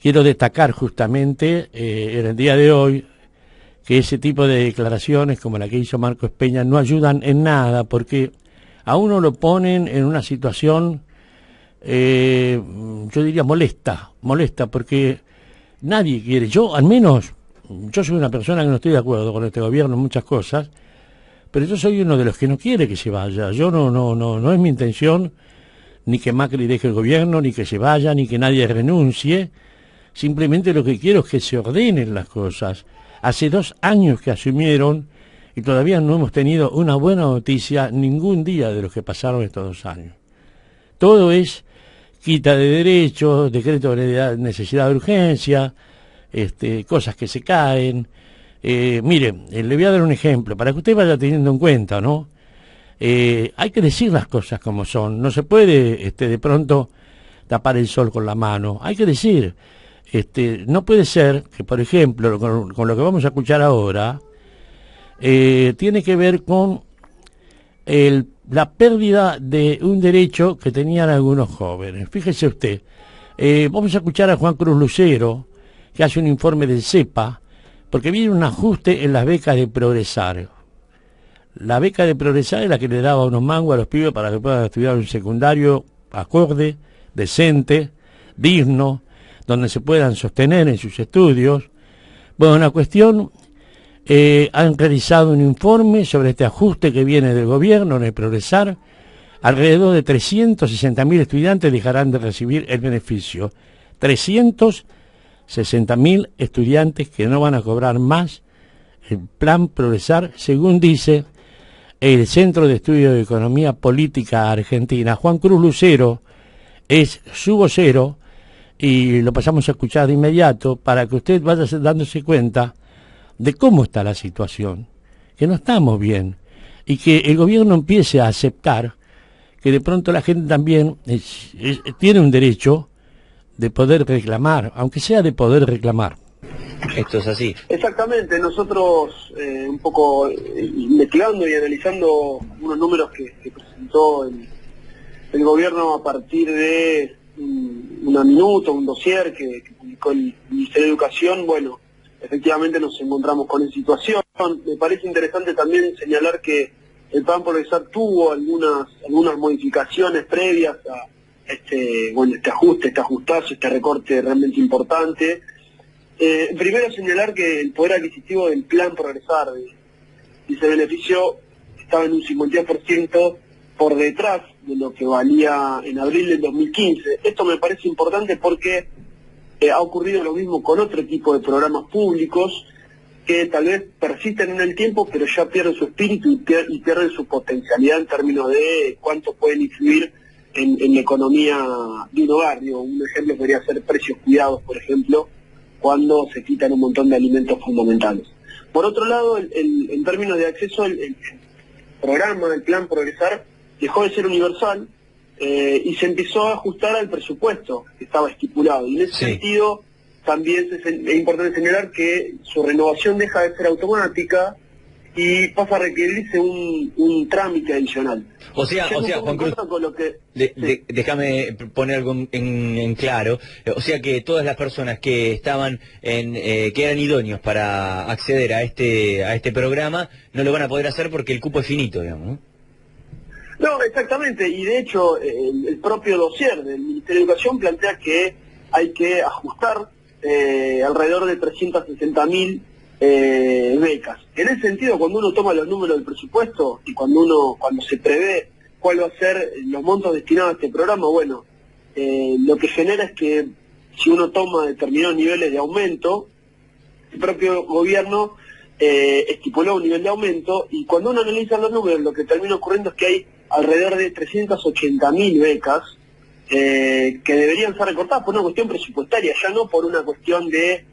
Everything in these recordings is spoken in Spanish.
quiero destacar justamente en el día de hoy que ese tipo de declaraciones como la que hizo Marcos Peña no ayudan en nada, porque a uno lo ponen en una situación, yo diría molesta, porque nadie quiere, yo al menos, yo soy una persona que no estoy de acuerdo con este gobierno en muchas cosas, pero yo soy uno de los que no quiere que se vaya. Yo no es mi intención ni que Macri deje el gobierno, ni que se vaya, ni que nadie renuncie. Simplemente lo que quiero es que se ordenen las cosas. Hace 2 años que asumieron y todavía no hemos tenido una buena noticia ningún día de los que pasaron estos 2 años. Todo es quita de derechos, decreto de necesidad de urgencia, cosas que se caen. Mire, le voy a dar un ejemplo, para que usted vaya teniendo en cuenta, ¿no? Hay que decir las cosas como son, no se puede de pronto tapar el sol con la mano, hay que decir, no puede ser que, por ejemplo, con lo que vamos a escuchar ahora, tiene que ver con la pérdida de un derecho que tenían algunos jóvenes. Fíjese usted, vamos a escuchar a Juan Cruz Lucero, que hace un informe del CEPA, porque viene un ajuste en las becas de Progresar. La beca de Progresar es la que le daba unos mangos a los pibes para que puedan estudiar un secundario acorde, decente, digno, donde se puedan sostener en sus estudios. Bueno, una cuestión, han realizado un informe sobre este ajuste que viene del gobierno en el Progresar. Alrededor de 360.000 estudiantes dejarán de recibir el beneficio. 360.000 estudiantes que no van a cobrar más el plan Progresar, según dice el Centro de Estudios de Economía Política Argentina. Juan Cruz Lucero es su vocero y lo pasamos a escuchar de inmediato para que usted vaya dándose cuenta de cómo está la situación, que no estamos bien y que el gobierno empiece a aceptar que de pronto la gente también tiene un derecho de poder reclamar, aunque sea de poder reclamar. Esto es así. Exactamente, nosotros un poco investigando y analizando unos números que presentó el gobierno a partir de una minuta, un dossier que publicó el Ministerio de Educación, bueno, efectivamente nos encontramos con esa situación. Me parece interesante también señalar que el plan Progresar tuvo algunas modificaciones previas a este ajuste, este ajustazo, este recorte realmente importante. Primero señalar que el poder adquisitivo del plan Progresar y ese beneficio estaba en un 52% por detrás de lo que valía en abril del 2015. Esto me parece importante porque ha ocurrido lo mismo con otro tipo de programas públicos que tal vez persisten en el tiempo, pero ya pierden su espíritu y pierden su potencialidad en términos de cuánto pueden influir en la economía de un hogar. Digo, un ejemplo podría ser precios cuidados, por ejemplo, cuando se quitan un montón de alimentos fundamentales. Por otro lado, en términos de acceso, el programa, el plan Progresar, dejó de ser universal y se empezó a ajustar al presupuesto que estaba estipulado. Y en ese sentido, también es importante señalar que su renovación deja de ser automática y pasa a requerirse un trámite adicional. O sea, Juan Cruz, déjame poner algo en claro. O sea que todas las personas que estaban que eran idóneos para acceder a este programa no lo van a poder hacer porque el cupo es finito, digamos, ¿no? No, exactamente, y de hecho el propio dossier del Ministerio de Educación plantea que hay que ajustar alrededor de 360.000 becas. En ese sentido, cuando uno toma los números del presupuesto y cuando se prevé cuál va a ser los montos destinados a este programa, bueno, lo que genera es que si uno toma determinados niveles de aumento, el propio gobierno estipuló un nivel de aumento, y cuando uno analiza los números, lo que termina ocurriendo es que hay alrededor de 380.000 becas que deberían ser recortadas por una cuestión presupuestaria, ya no por una cuestión de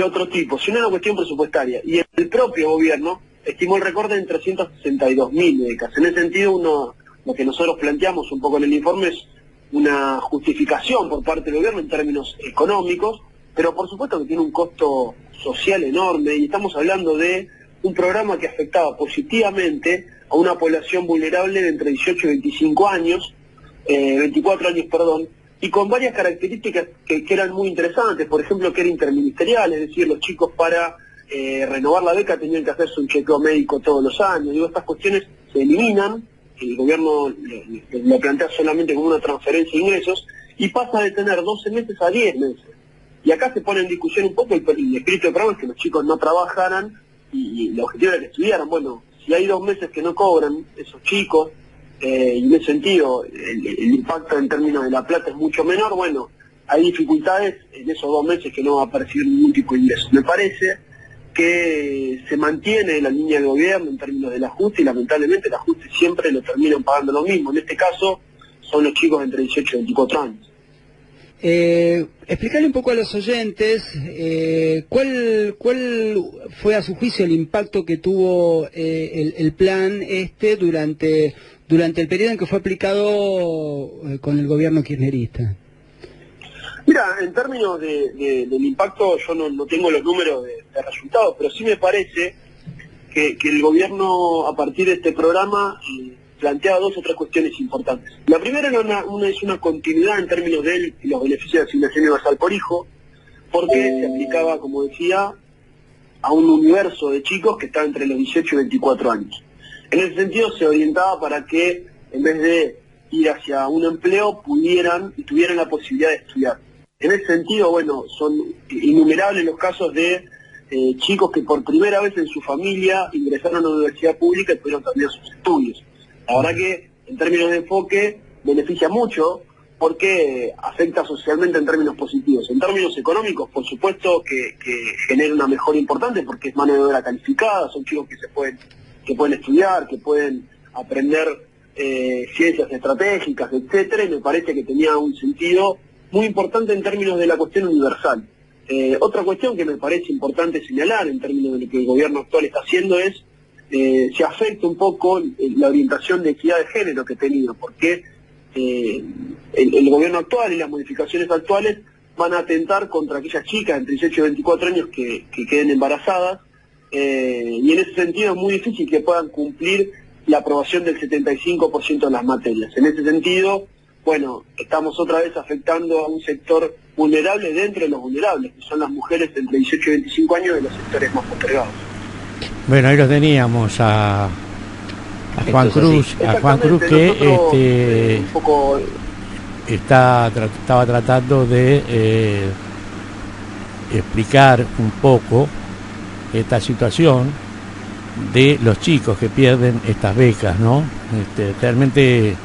otro tipo, sino una cuestión presupuestaria. Y el propio gobierno estimó el recorte en 362.000 becas. En ese sentido, lo que nosotros planteamos un poco en el informe es una justificación por parte del gobierno en términos económicos, pero por supuesto que tiene un costo social enorme, y estamos hablando de un programa que afectaba positivamente a una población vulnerable de entre 18 y 24 años, y con varias características que eran muy interesantes, por ejemplo que era interministerial, es decir, los chicos para renovar la beca tenían que hacerse un chequeo médico todos los años. Digo, estas cuestiones se eliminan, el gobierno lo plantea solamente como una transferencia de ingresos, y pasa de tener 12 meses a 10 meses. Y acá se pone en discusión un poco el espíritu del programa, es que los chicos no trabajaran, y el objetivo era que estudiaran. Bueno, si hay 2 meses que no cobran esos chicos, y en ese sentido el impacto en términos de la plata es mucho menor, bueno, hay dificultades en esos 2 meses que no va a percibir ningún tipo de ingreso. Me parece que se mantiene la línea de gobierno en términos del ajuste, y lamentablemente el ajuste siempre lo terminan pagando lo mismo. En este caso son los chicos entre 18 y 24 años. Explicarle un poco a los oyentes cuál fue a su juicio el impacto que tuvo el plan durante el periodo en que fue aplicado con el gobierno kirchnerista. Mira, en términos del impacto yo no tengo los números de resultados, pero sí me parece que el gobierno a partir de este programa plantea 2 o 3 cuestiones importantes. La primera es una continuidad en términos de los beneficios de asignación universal por hijo, porque se aplicaba, como decía, a un universo de chicos que está entre los 18 y 24 años. En ese sentido se orientaba para que, en vez de ir hacia un empleo, pudieran y tuvieran la posibilidad de estudiar. En ese sentido, bueno, son innumerables los casos de chicos que por primera vez en su familia ingresaron a una universidad pública y pudieron terminar sus estudios. La verdad que, en términos de enfoque, beneficia mucho porque afecta socialmente en términos positivos. En términos económicos, por supuesto, que genera una mejora importante porque es mano de obra calificada, son chicos que pueden estudiar, que pueden aprender ciencias estratégicas, etcétera, y me parece que tenía un sentido muy importante en términos de la cuestión universal. Otra cuestión que me parece importante señalar en términos de lo que el gobierno actual está haciendo es se afecta un poco la orientación de equidad de género que he tenido, porque el gobierno actual y las modificaciones actuales van a atentar contra aquellas chicas entre 18 y 24 años que queden embarazadas, y en ese sentido es muy difícil que puedan cumplir la aprobación del 75% de las materias. En ese sentido, bueno, estamos otra vez afectando a un sector vulnerable dentro de los vulnerables, que son las mujeres entre 18 y 25 años de los sectores más postergados. Bueno, ahí lo teníamos a Juan Cruz, que un poco estaba tratando de explicar un poco esta situación de los chicos que pierden estas becas, ¿no? Realmente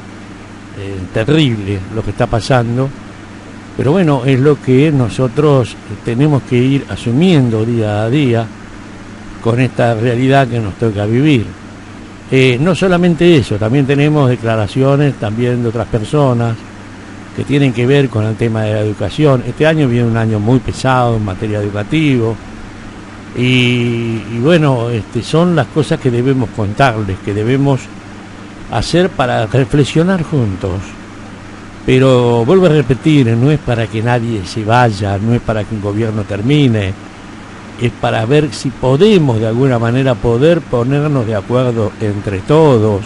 terrible lo que está pasando, pero bueno, es lo que nosotros tenemos que ir asumiendo día a día con esta realidad que nos toca vivir. No solamente eso, también tenemos declaraciones también de otras personas que tienen que ver con el tema de la educación. Este año viene un año muy pesado en materia educativa y bueno, son las cosas que debemos contarles, que debemos hacer para reflexionar juntos. Pero vuelvo a repetir, no es para que nadie se vaya, no es para que un gobierno termine, es para ver si podemos de alguna manera ponernos de acuerdo entre todos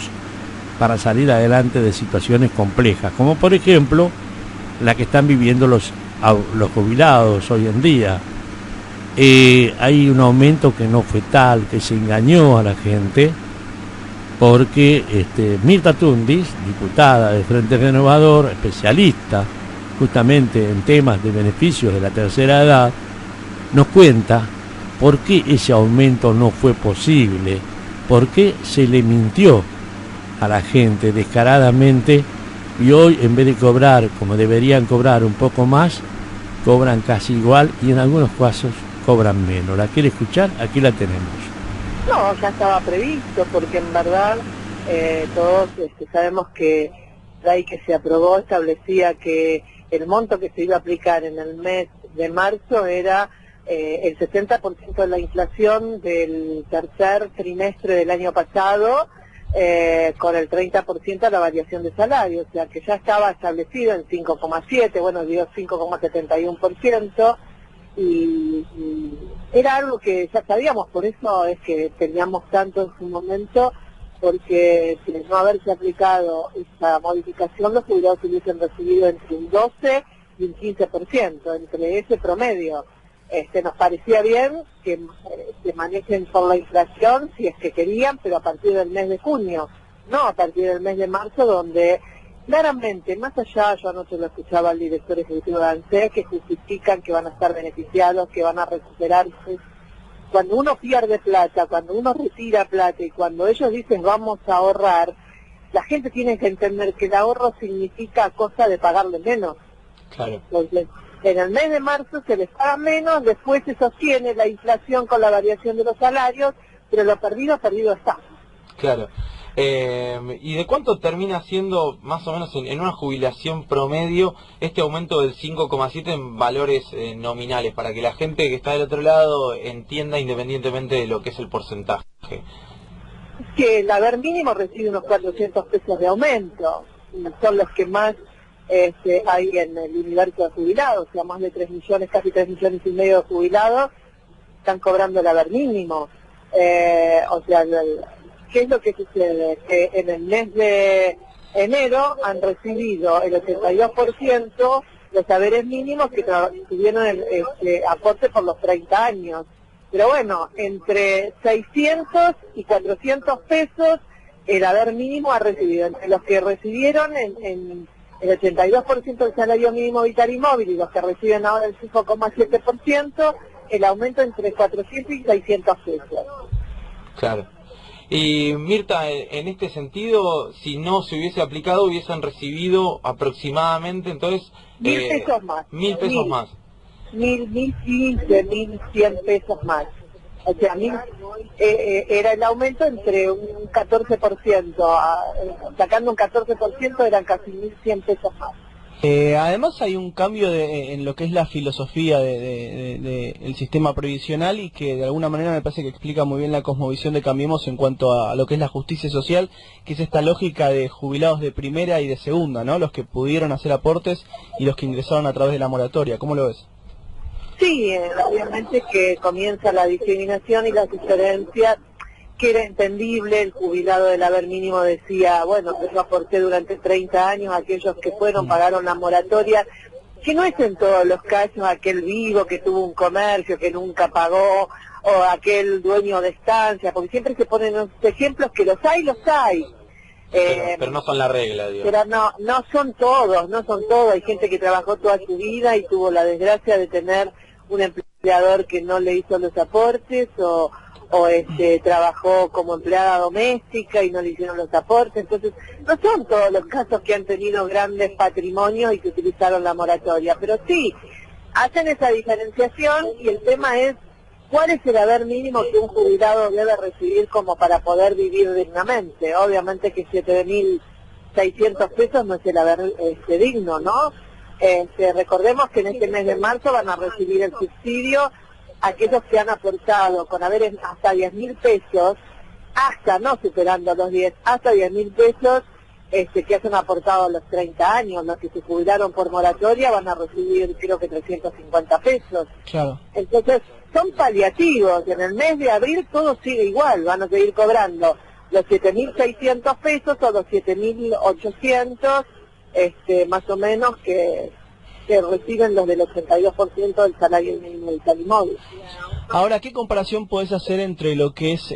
para salir adelante de situaciones complejas, como por ejemplo la que están viviendo los jubilados hoy en día. Hay un aumento que no fue tal, que se engañó a la gente, porque Mirta Tundis, diputada del Frente Renovador, especialista justamente en temas de beneficios de la tercera edad, nos cuenta por qué ese aumento no fue posible, por qué se le mintió a la gente descaradamente y hoy en vez de cobrar como deberían cobrar un poco más, cobran casi igual y en algunos casos cobran menos. ¿La quiere escuchar? Aquí la tenemos. No, ya estaba previsto porque en verdad todos sabemos que la ley que se aprobó establecía que el monto que se iba a aplicar en el mes de marzo era el 60% de la inflación del tercer trimestre del año pasado, con el 30% de la variación de salario, o sea que ya estaba establecido en 5,7, bueno, dio 5,71%, y era algo que ya sabíamos, por eso es que teníamos tanto en su momento porque si no haberse aplicado esta modificación, los jubilados hubiesen recibido entre un 12 y un 15%, entre ese promedio. Nos parecía bien que manejen por la inflación, si es que querían, pero a partir del mes de junio, no a partir del mes de marzo, donde claramente, más allá, yo anoche lo escuchaba al director ejecutivo de ANSES, que justifican que van a estar beneficiados, que van a recuperarse. Cuando uno pierde plata, cuando uno retira plata y cuando ellos dicen vamos a ahorrar, la gente tiene que entender que el ahorro significa a costa de pagarle menos. Claro. Entonces, en el mes de marzo se les paga menos, después se sostiene la inflación con la variación de los salarios, pero lo perdido está. Claro. ¿Y de cuánto termina siendo más o menos en una jubilación promedio este aumento del 5,7 en valores nominales, para que la gente que está del otro lado entienda independientemente de lo que es el porcentaje? Que el haber mínimo recibe unos 400 pesos de aumento, son los que más hay en el universo de jubilados, o sea, más de 3 millones, casi 3 millones y medio de jubilados están cobrando el haber mínimo. O sea, ¿qué es lo que sucede? Que en el mes de enero han recibido el 82% los haberes mínimos que tuvieron el aporte por los 30 años. Pero bueno, entre 600 y 400 pesos el haber mínimo ha recibido. Entre los que recibieron en el 82% del salario mínimo vital y móvil y los que reciben ahora el 5,7%, el aumento entre 400 y 600 pesos. Claro. Y Mirta, en este sentido, si no se hubiese aplicado, hubiesen recibido aproximadamente, entonces... 1.000 pesos más. 1.000 pesos más. 1.015, 1.100 pesos más. O sea, era el aumento entre un 14%, sacando un 14% eran casi 1.100 pesos más. Además hay un cambio en lo que es la filosofía del sistema previsional y que de alguna manera me parece que explica muy bien la cosmovisión de Cambiemos en cuanto a lo que es la justicia social, que es esta lógica de jubilados de primera y de segunda, ¿no? Los que pudieron hacer aportes y los que ingresaron a través de la moratoria. ¿Cómo lo ves? Sí, obviamente que comienza la discriminación y las diferencias, que era entendible. El jubilado del haber mínimo decía, bueno, yo aporté durante 30 años, aquellos que fueron pagaron la moratoria, que no es en todos los casos aquel vivo que tuvo un comercio que nunca pagó, o aquel dueño de estancia, porque siempre se ponen unos ejemplos que los hay. Pero no son la regla, digamos. Pero no son todos, hay gente que trabajó toda su vida y tuvo la desgracia de tener un empleador que no le hizo los aportes, o trabajó como empleada doméstica y no le hicieron los aportes. Entonces, no son todos los casos que han tenido grandes patrimonios y que utilizaron la moratoria, pero sí, hacen esa diferenciación y el tema es, ¿cuál es el haber mínimo que un jubilado debe recibir como para poder vivir dignamente? Obviamente que 7.600 pesos no es el haber digno, ¿no? Recordemos que en este mes de marzo van a recibir el subsidio aquellos que han aportado con haberes hasta 10.000 pesos, hasta, no superando los 10, hasta 10.000 pesos, que hayan aportado a los 30 años. Los que se jubilaron por moratoria van a recibir, creo que 350 pesos. Claro. Entonces, son paliativos. En el mes de abril todo sigue igual, van a seguir cobrando los 7.600 pesos o los 7.800, más o menos, que reciben los del 82% del salario mínimo vital y móvil. Ahora, ¿qué comparación podés hacer entre lo que es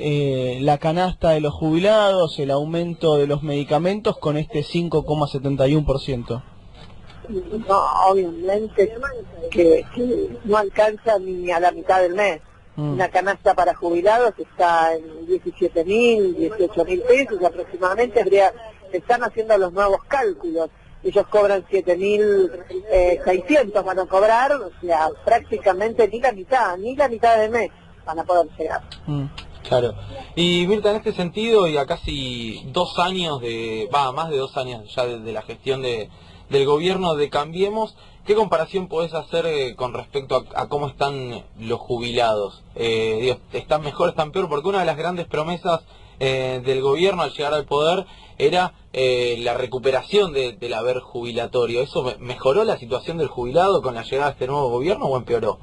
la canasta de los jubilados, el aumento de los medicamentos con este 5,71%? No, obviamente que no alcanza ni a la mitad del mes. Una canasta para jubilados está en 17.000, 18.000 pesos aproximadamente. Están haciendo los nuevos cálculos. Ellos cobran 7.600, van a cobrar, o sea, prácticamente ni la mitad del mes van a poder llegar. Claro. Y Mirta, en este sentido, y a casi 2 años más de 2 años ya de la gestión del gobierno de Cambiemos, ¿qué comparación podés hacer con respecto a cómo están los jubilados? ¿Están mejor, están peor? Porque una de las grandes promesas del gobierno al llegar al poder era la recuperación del haber jubilatorio. ¿Eso mejoró la situación del jubilado con la llegada de este nuevo gobierno o empeoró?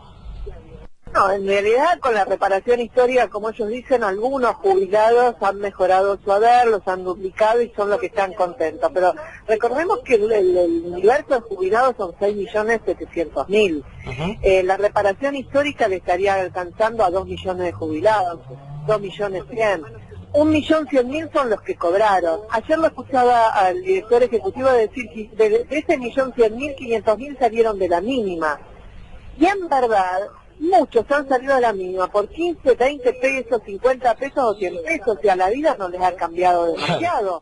No, en realidad con la reparación histórica, como ellos dicen, algunos jubilados han mejorado su haber, los han duplicado y son los que están contentos. Pero recordemos que el universo de jubilados son 6.700.000. La reparación histórica le estaría alcanzando a 2 millones de jubilados, 2.100.000. 1.100.000 son los que cobraron. Ayer lo escuchaba al director ejecutivo decir que de ese 1.100.000, 500.000 salieron de la mínima. Y en verdad, muchos han salido de la mínima por 15, 20 pesos, 50 pesos o 100 pesos. O sea, la vida no les ha cambiado demasiado.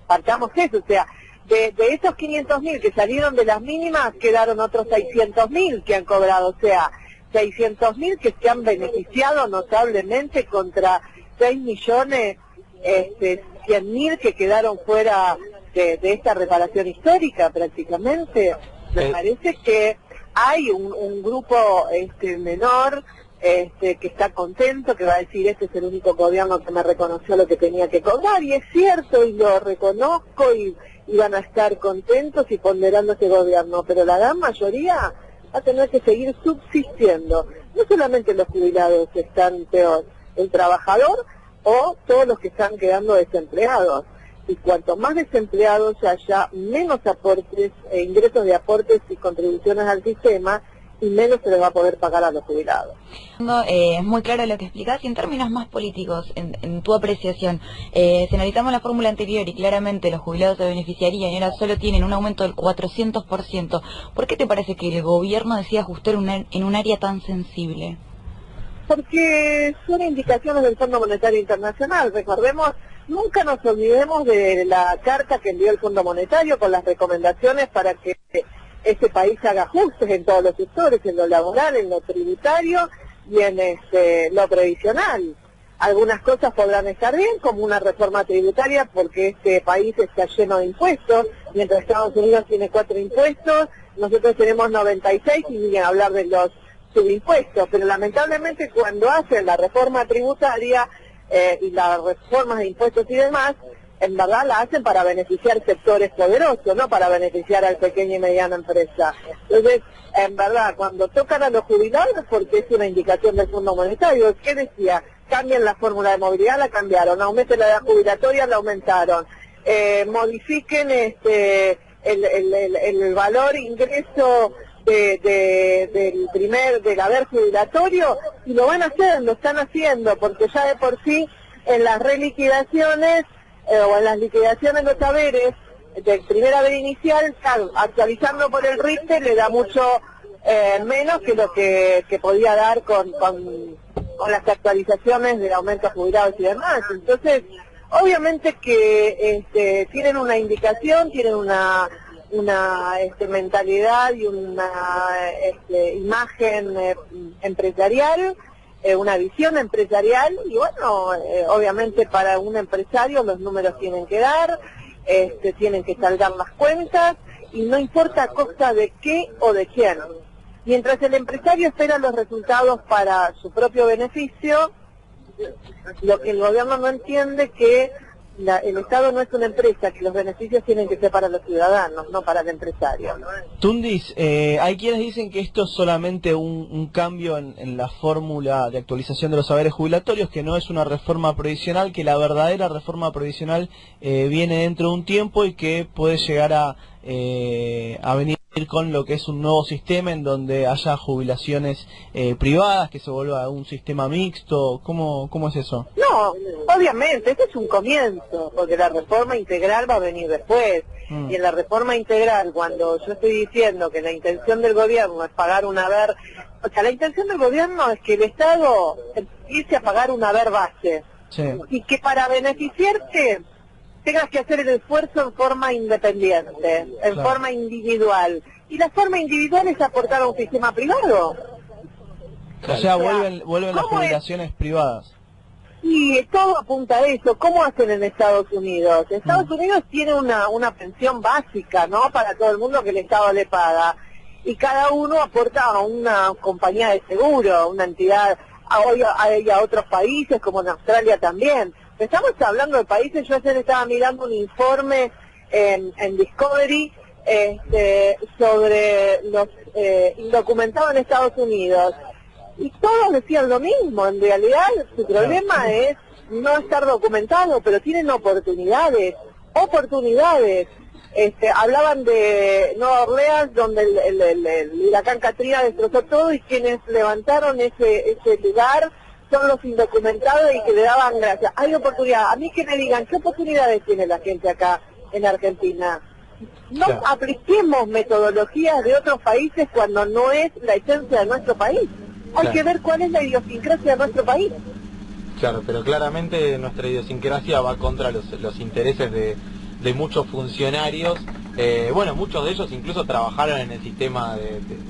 Partamos eso, o sea, de esos 500.000 que salieron de las mínimas, quedaron otros 600.000 que han cobrado. O sea, 600.000 que se han beneficiado notablemente contra 6.100.000 que quedaron fuera de esta reparación histórica prácticamente. Me parece que hay un grupo menor que está contento, que va a decir, este es el único gobierno que me reconoció lo que tenía que cobrar, y es cierto, y lo reconozco, y van a estar contentos y ponderando este gobierno, pero la gran mayoría va a tener que seguir subsistiendo. No solamente los jubilados están peor, el trabajador o todos los que están quedando desempleados. Y cuanto más desempleados haya, menos aportes, ingresos de aportes y contribuciones al sistema, y menos se les va a poder pagar a los jubilados. Es muy claro lo que explicás, y en términos más políticos, en tu apreciación, si analizamos la fórmula anterior y claramente los jubilados se beneficiarían y ahora solo tienen un aumento del 400%, ¿por qué te parece que el gobierno decide ajustar en un área tan sensible? Porque son indicaciones del Fondo Monetario Internacional. Recordemos, nunca nos olvidemos de la carta que envió el Fondo Monetario con las recomendaciones para que ese país haga ajustes en todos los sectores, en lo laboral, en lo tributario y en lo previsional. Algunas cosas podrán estar bien, como una reforma tributaria, porque este país está lleno de impuestos, mientras Estados Unidos tiene 4 impuestos, nosotros tenemos 96 y ni hablar de los subimpuestos, pero lamentablemente cuando hacen la reforma tributaria y las reformas de impuestos y demás, en verdad la hacen para beneficiar sectores poderosos, no para beneficiar al pequeño y mediana empresa. Entonces, en verdad, cuando tocan a los jubilados, porque es una indicación del Fondo Monetario, ¿qué decía? Cambian la fórmula de movilidad, la cambiaron, aumenten la edad jubilatoria, la aumentaron, modifiquen el valor ingreso del haber jubilatorio, y lo van a hacer, lo están haciendo, porque ya de por sí en las reliquidaciones o en las liquidaciones de los haberes del primer haber inicial, actualizando por el RIPTE le da mucho menos que lo que podía dar con las actualizaciones del aumento a jubilados y demás. Entonces, obviamente que tienen una indicación, tienen una mentalidad y una imagen empresarial, una visión empresarial, y bueno, obviamente para un empresario los números tienen que dar, tienen que saldar las cuentas, y no importa a costa de qué o de quién. Mientras el empresario espera los resultados para su propio beneficio, lo que el gobierno no entiende que el Estado no es una empresa, que los beneficios tienen que ser para los ciudadanos, no para el empresario. Tundis, hay quienes dicen que esto es solamente un cambio en la fórmula de actualización de los haberes jubilatorios, que no es una reforma provisional, que la verdadera reforma provisional viene dentro de un tiempo y que puede llegar a venir con lo que es un nuevo sistema en donde haya jubilaciones privadas, que se vuelva un sistema mixto. ¿Cómo es eso? No, obviamente, este es un comienzo, porque la reforma integral va a venir después. Y en la reforma integral, cuando yo estoy diciendo que la intención del gobierno es pagar un haber, o sea, la intención del gobierno es que el Estado empiece a pagar un haber base. Sí. Y que para beneficiarte tengas que hacer el esfuerzo en forma independiente, en forma individual. Y la forma individual es aportar a un sistema privado. O sea, vuelven las jubilaciones privadas. Y todo apunta a eso. ¿Cómo hacen en Estados Unidos? Estados Unidos tiene una pensión básica, ¿no?, para todo el mundo, que el Estado le paga. Y cada uno aporta a una compañía de seguro, una entidad, a otros países, como en Australia también. Estamos hablando de países. Yo ayer estaba mirando un informe en Discovery sobre los indocumentado en Estados Unidos. Y todos decían lo mismo, en realidad su problema es no estar documentado, pero tienen oportunidades. Hablaban de Nueva Orleans, donde el huracán Katrina destrozó todo, y quienes levantaron ese lugar son los indocumentados y que le daban gracias. Hay oportunidad. A mí que me digan, ¿qué oportunidades tiene la gente acá en Argentina? No apliquemos metodologías de otros países cuando no es la esencia de nuestro país. Hay que ver cuál es la idiosincrasia de nuestro país. Claro, pero claramente nuestra idiosincrasia va contra los intereses de muchos funcionarios. Bueno, muchos de ellos incluso trabajaron en el sistema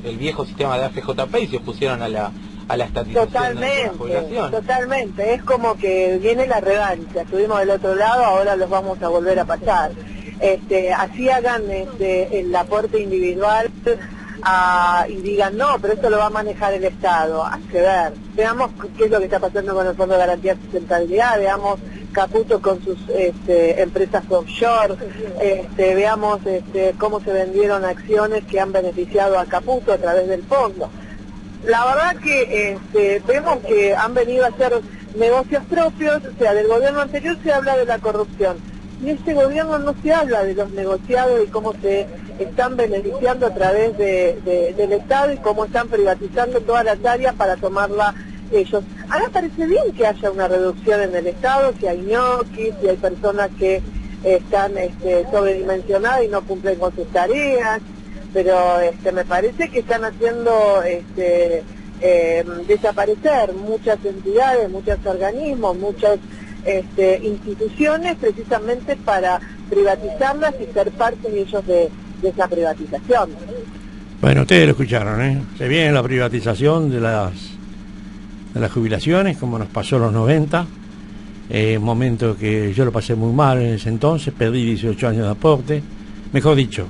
el viejo sistema de AFJP y se opusieron a la estatización de la población. Totalmente, es como que viene la revancha. Estuvimos del otro lado, ahora los vamos a volver a pasar. Así hagan el aporte individual y digan, no, pero esto lo va a manejar el Estado. Hay que ver, veamos qué es lo que está pasando con el Fondo de Garantía de Sustentabilidad, veamos Caputo con sus empresas offshore, veamos cómo se vendieron acciones que han beneficiado a Caputo a través del fondo. La verdad que vemos que han venido a hacer negocios propios, o sea, del gobierno anterior se habla de la corrupción, y este gobierno no se habla de los negociados y cómo se están beneficiando a través del Estado y cómo están privatizando todas las áreas para tomarla ellos. A mí me parece bien que haya una reducción en el Estado, si hay ñoquis, si hay personas que están sobredimensionadas y no cumplen con sus tareas, pero me parece que están haciendo desaparecer muchas entidades, muchos organismos, muchas instituciones precisamente para privatizarlas y ser parte de ellos de esa privatización. Bueno, ustedes lo escucharon, ¿eh? Se viene la privatización de las jubilaciones, como nos pasó en los 90, momento que yo lo pasé muy mal en ese entonces, perdí 18 años de aporte, mejor dicho,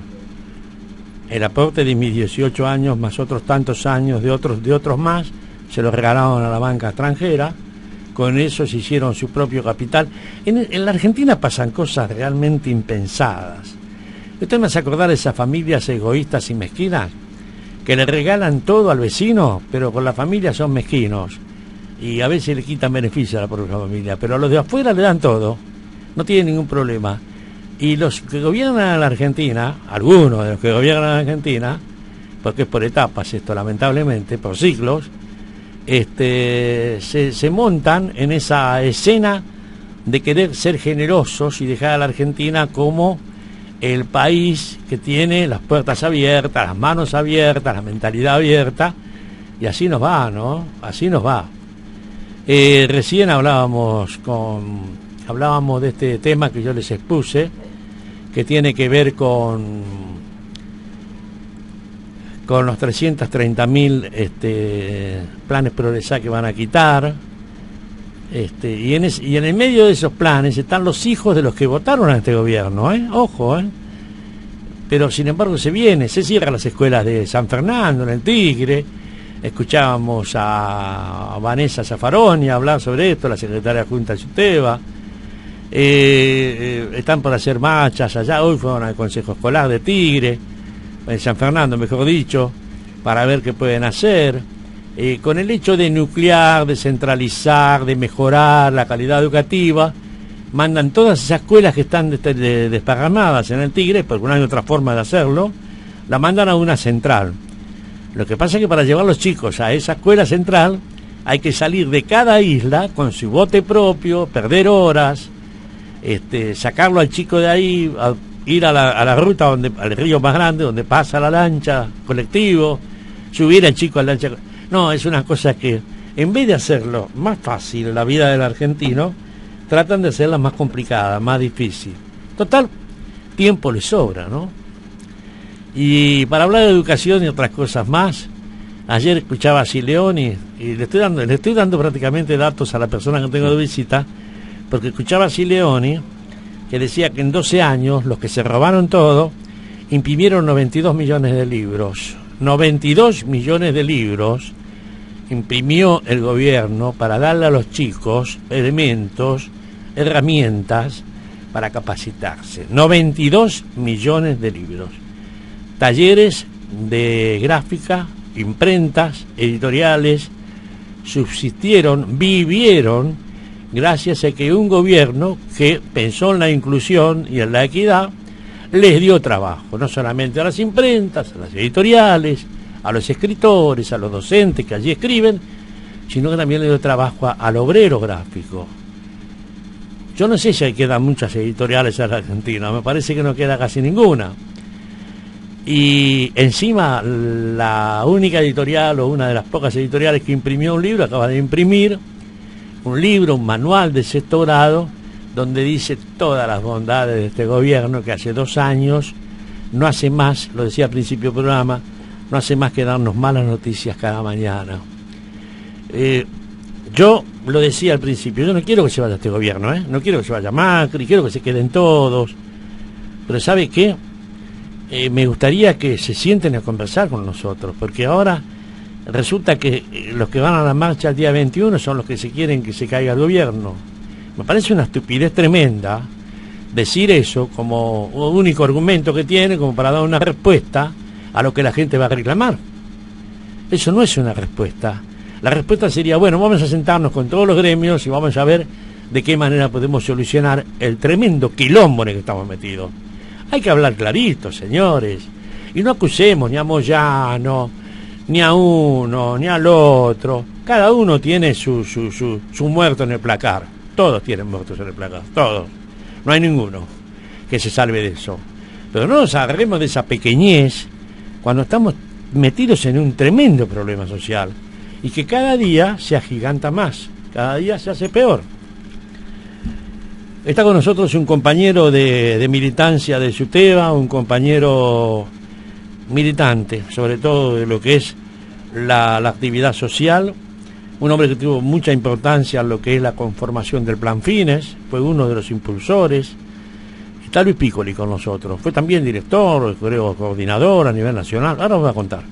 el aporte de mis 18 años más otros tantos años de otros más, se los regalaron a la banca extranjera. Con eso se hicieron su propio capital. En la Argentina pasan cosas realmente impensadas. ¿Usted me hace acordar de esas familias egoístas y mezquinas que le regalan todo al vecino, pero con la familia son mezquinos? Y a veces le quitan beneficio a la propia familia, pero a los de afuera le dan todo, no tienen ningún problema. Y los que gobiernan la Argentina, algunos de los que gobiernan la Argentina, porque es por etapas esto lamentablemente, por ciclos, se montan en esa escena de querer ser generosos y dejar a la Argentina como el país que tiene las puertas abiertas, las manos abiertas, la mentalidad abierta, y así nos va, ¿no? Así nos va. Recién hablábamos de este tema que yo les expuse, que tiene que ver con los 330.000 planes Progresá que van a quitar, y en el medio de esos planes están los hijos de los que votaron a este gobierno, ojo, pero sin embargo se cierran las escuelas de San Fernando, en el Tigre. Escuchábamos a Vanessa Zaffaroni hablar sobre esto, la secretaria de Junta de Suteba. Están por hacer marchas allá, hoy fueron al Consejo Escolar de Tigre, en San Fernando, mejor dicho, para ver qué pueden hacer, con el hecho de nuclear, de centralizar, de mejorar la calidad educativa. Mandan todas esas escuelas que están desparramadas en el Tigre, porque no hay otra forma de hacerlo, la mandan a una central. Lo que pasa es que para llevar a los chicos a esa escuela central hay que salir de cada isla con su bote propio, perder horas, sacarlo al chico de ahí, ir a la ruta al río más grande donde pasa la lancha colectivo, subir al chico a la lancha. No, es una cosa que en vez de hacerlo más fácil la vida del argentino, tratan de hacerla más complicada, más difícil. Total, tiempo les sobra, ¿no? Y para hablar de educación y otras cosas más, ayer escuchaba a Sileoni y le estoy dando prácticamente datos a la persona que tengo de visita, porque escuchaba a Sileoni que decía que en 12 años los que se robaron todo imprimieron 92 millones de libros. 92 millones de libros imprimió el gobierno para darle a los chicos elementos, herramientas para capacitarse. 92 millones de libros. Talleres de gráfica, imprentas, editoriales, subsistieron, vivieron, gracias a que un gobierno que pensó en la inclusión y en la equidad, les dio trabajo, no solamente a las imprentas, a las editoriales, a los escritores, a los docentes que allí escriben, sino que también le dio trabajo al obrero gráfico. Yo no sé si quedan muchas editoriales en la Argentina, me parece que no queda casi ninguna. Y encima la única editorial o una de las pocas editoriales que imprimió un libro, acaba de imprimir un libro, un manual de sexto grado, donde dice todas las bondades de este gobierno que hace 2 años no hace más, lo decía al principio del programa, no hace más que darnos malas noticias cada mañana. Yo lo decía al principio, yo no quiero que se vaya este gobierno, no quiero que se vaya Macri, quiero que se queden todos, pero ¿sabe qué? Me gustaría que se sienten a conversar con nosotros, porque ahora resulta que los que van a la marcha el día 21 son los que se quieren que se caiga el gobierno. Me parece una estupidez tremenda decir eso como único argumento que tiene, como para dar una respuesta a lo que la gente va a reclamar. Eso no es una respuesta. La respuesta sería, bueno, vamos a sentarnos con todos los gremios y vamos a ver de qué manera podemos solucionar el tremendo quilombo en el que estamos metidos. Hay que hablar clarito, señores, y no acusemos ni a Moyano, ni a uno, ni al otro. Cada uno tiene su muerto en el placar. Todos tienen muertos en el placar, todos. No hay ninguno que se salve de eso. Pero no nos agarremos de esa pequeñez cuando estamos metidos en un tremendo problema social y que cada día se agiganta más, cada día se hace peor. Está con nosotros un compañero de militancia de SUTEBA, un compañero militante, sobre todo de lo que es la actividad social, un hombre que tuvo mucha importancia en lo que es la conformación del Plan Fines, fue uno de los impulsores. Está Luis Piccoli con nosotros, fue también director, creo, coordinador a nivel nacional. Ahora os voy a contar.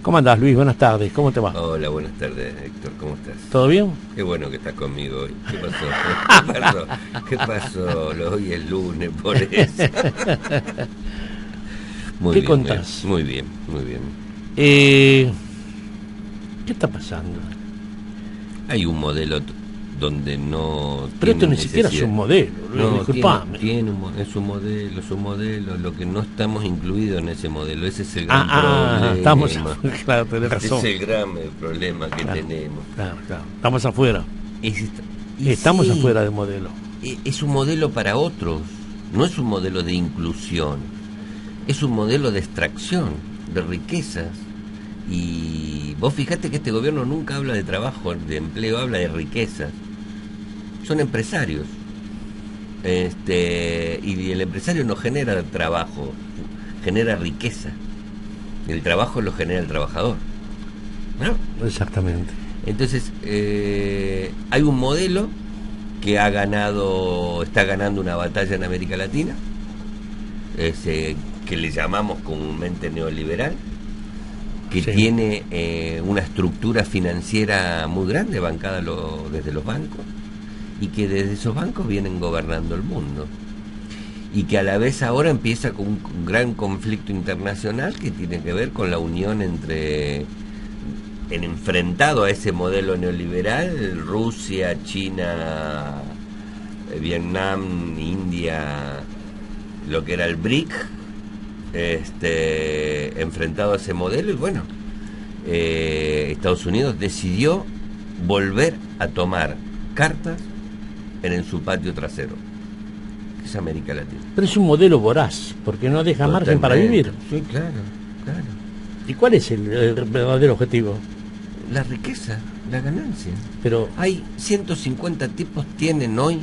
¿Cómo andás, Luis? Buenas tardes, ¿cómo te va? Hola, buenas tardes, Héctor, ¿cómo estás? ¿Todo bien? Qué bueno que estás conmigo hoy. ¿Qué pasó? ¿Qué pasó? Hoy es lunes, por eso. Muy ¿Qué bien, contás? Muy bien, muy bien. ¿Qué está pasando? Hay un modelo donde no... Pero esto ni siquiera es un modelo, no, disculpame. es un modelo, lo que no estamos incluidos en ese modelo, ese es el gran problema. Estamos, claro, tenés razón. Ese es el gran problema que tenemos. Claro, estamos afuera. Estamos afuera del modelo. Es un modelo para otros, no es un modelo de inclusión, es un modelo de extracción de riquezas. Y vos fijate que este gobierno nunca habla de trabajo, de empleo, habla de riquezas. Son empresarios. Y el empresario no genera trabajo, genera riqueza. El trabajo lo genera el trabajador, ¿no? Exactamente. Entonces, hay un modelo que está ganando una batalla en América Latina, que le llamamos comúnmente neoliberal, que sí, tiene una estructura financiera muy grande, bancada desde los bancos, y que desde esos bancos vienen gobernando el mundo, y que a la vez ahora empieza con un gran conflicto internacional que tiene que ver con la unión enfrentado a ese modelo neoliberal, Rusia, China, Vietnam, India, lo que era el BRIC, enfrentado a ese modelo. Y bueno, Estados Unidos decidió volver a tomar cartas en su patio trasero, que es América Latina. Pero es un modelo voraz, porque no deja margen para vivir. Sí, claro. ¿Y cuál es el verdadero objetivo? La riqueza, la ganancia. Pero hay 150 tipos, tienen hoy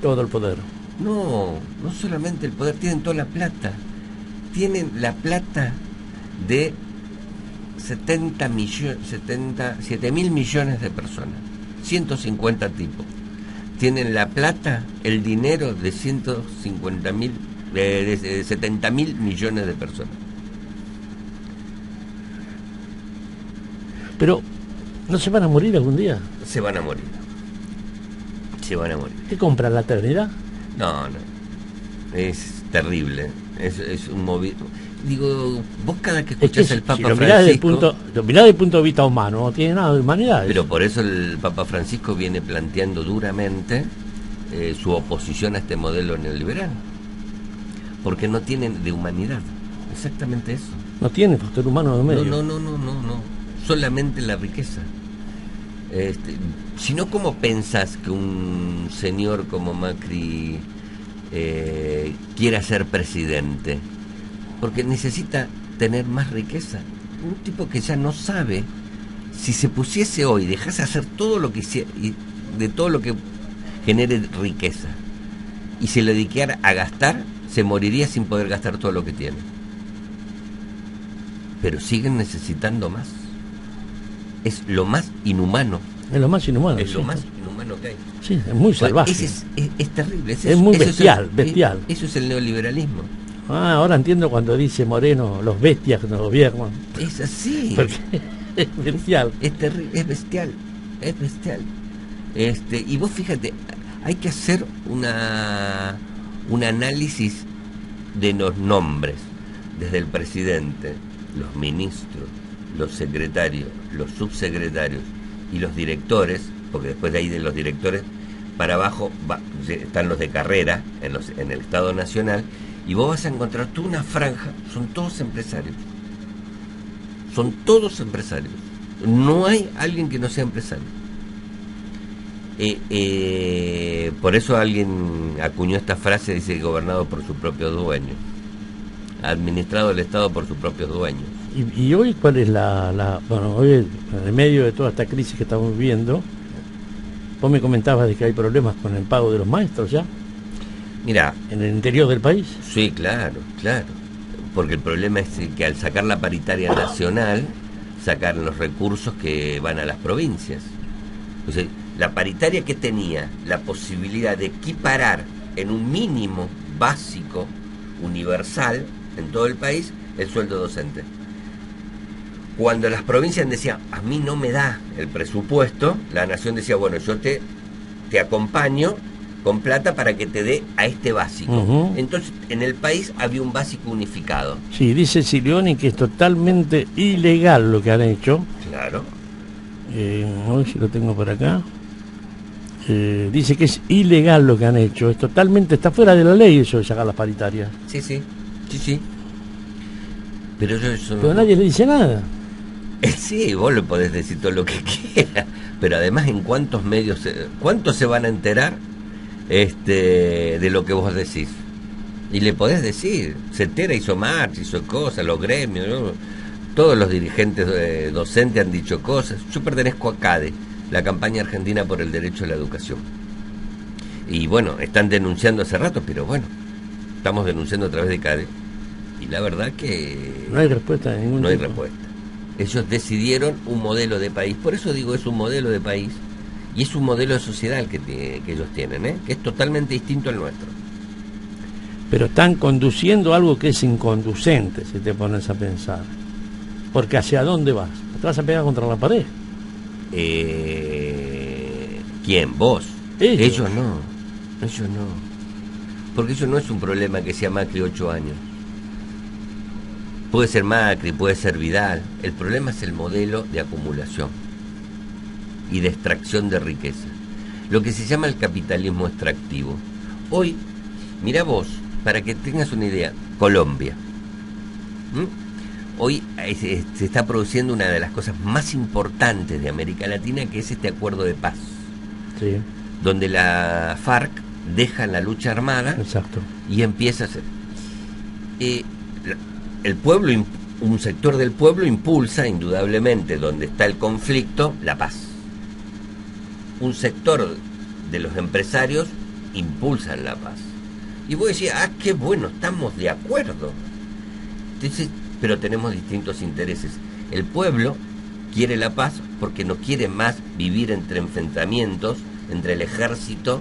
todo el poder. No solamente el poder, tienen toda la plata. Tienen la plata de 7 mil millones de personas, 150 tipos. Tienen la plata, el dinero de 70 mil millones de personas. Pero, ¿no se van a morir algún día? Se van a morir. ¿Qué compran, la eternidad? No, es terrible. es un movimiento. Digo, vos cada que escuchás al Papa si lo Francisco... lo mirás desde el punto de vista humano, no tiene nada de humanidad. Pero por eso el Papa Francisco viene planteando duramente su oposición a este modelo neoliberal. Porque no tienen de humanidad. Exactamente eso. No tiene factor humano de medio. No. Solamente la riqueza. Si no, ¿cómo pensás que un señor como Macri quiera ser presidente? Porque necesita tener más riqueza. Un tipo que ya no sabe, si se pusiese hoy, dejase hacer todo lo que hiciera, de todo lo que genere riqueza, y se lo dedicara a gastar, se moriría sin poder gastar todo lo que tiene. Pero siguen necesitando más. Es lo más inhumano. Es lo más inhumano. Es lo más inhumano que hay. Sí, es muy salvaje. Es terrible. Es muy bestial, bestial. Eso es el neoliberalismo. Ahora entiendo cuando dice Moreno, los bestias que nos gobiernan. Es así. Porque es bestial. Es terrible, es bestial. Es bestial. Y vos fíjate, hay que hacer un análisis de los nombres, desde el presidente, los ministros, los secretarios, los subsecretarios y los directores, porque después de ahí de los directores para abajo están los de carrera en el Estado Nacional, y vos vas a encontrar toda una franja, son todos empresarios. Son todos empresarios. No hay alguien que no sea empresario. Por eso alguien acuñó esta frase, dice, gobernado por sus propios dueños, administrado el Estado por sus propios dueños. ¿Y hoy cuál es bueno, hoy en medio de toda esta crisis que estamos viviendo, vos me comentabas de que hay problemas con el pago de los maestros ya? Mira, ¿en el interior del país? Sí, claro. Porque el problema es que al sacar la paritaria nacional, sacaron los recursos que van a las provincias. O sea, la paritaria que tenía la posibilidad de equiparar en un mínimo básico, universal, en todo el país, el sueldo docente. Cuando las provincias decían, a mí no me da el presupuesto, la nación decía, bueno, yo te acompaño con plata para que te dé a este básico. Entonces, en el país había un básico unificado. Sí, dice Silioni que es totalmente ilegal lo que han hecho. Claro. A ver si lo tengo por acá. Dice que es ilegal lo que han hecho. Es totalmente, está fuera de la ley eso de sacar las paritarias. Sí. Pero nadie le dice nada. Sí, vos le podés decir todo lo que quieras. Pero además, ¿en cuántos medios, cuántos se van a enterar de lo que vos decís? Y le podés decir, Cetera hizo marcha, hizo cosas, los gremios, ¿no? Todos los dirigentes docentes han dicho cosas. Yo pertenezco a CADE, la campaña argentina por el derecho a la educación. Y bueno, están denunciando hace rato, pero bueno, estamos denunciando a través de CADE. Y la verdad que... no hay respuesta de ningún tipo. No hay respuesta. Ellos decidieron un modelo de país. Por eso digo, es un modelo de país. Y es un modelo de sociedad que ellos tienen, que es totalmente distinto al nuestro. Pero están conduciendo algo que es inconducente, si te pones a pensar. Porque ¿hacia dónde vas? Te vas a pegar contra la pared. ¿Quién? ¿Vos? Ellos no. Porque eso no es un problema que sea Macri 8 años. Puede ser Macri, puede ser Vidal. El problema es el modelo de acumulación y de extracción de riqueza. Lo que se llama el capitalismo extractivo. Hoy, mira vos, para que tengas una idea, Colombia. Hoy se está produciendo una de las cosas más importantes de América Latina, que es este acuerdo de paz. Sí. Donde la FARC deja la lucha armada. Exacto. Y empieza a hacer... el pueblo, un sector del pueblo impulsa, indudablemente, donde está el conflicto, la paz. Un sector de los empresarios impulsan la paz. Y vos decís, qué bueno, estamos de acuerdo. Entonces, pero tenemos distintos intereses. El pueblo quiere la paz porque no quiere más vivir entre enfrentamientos entre el ejército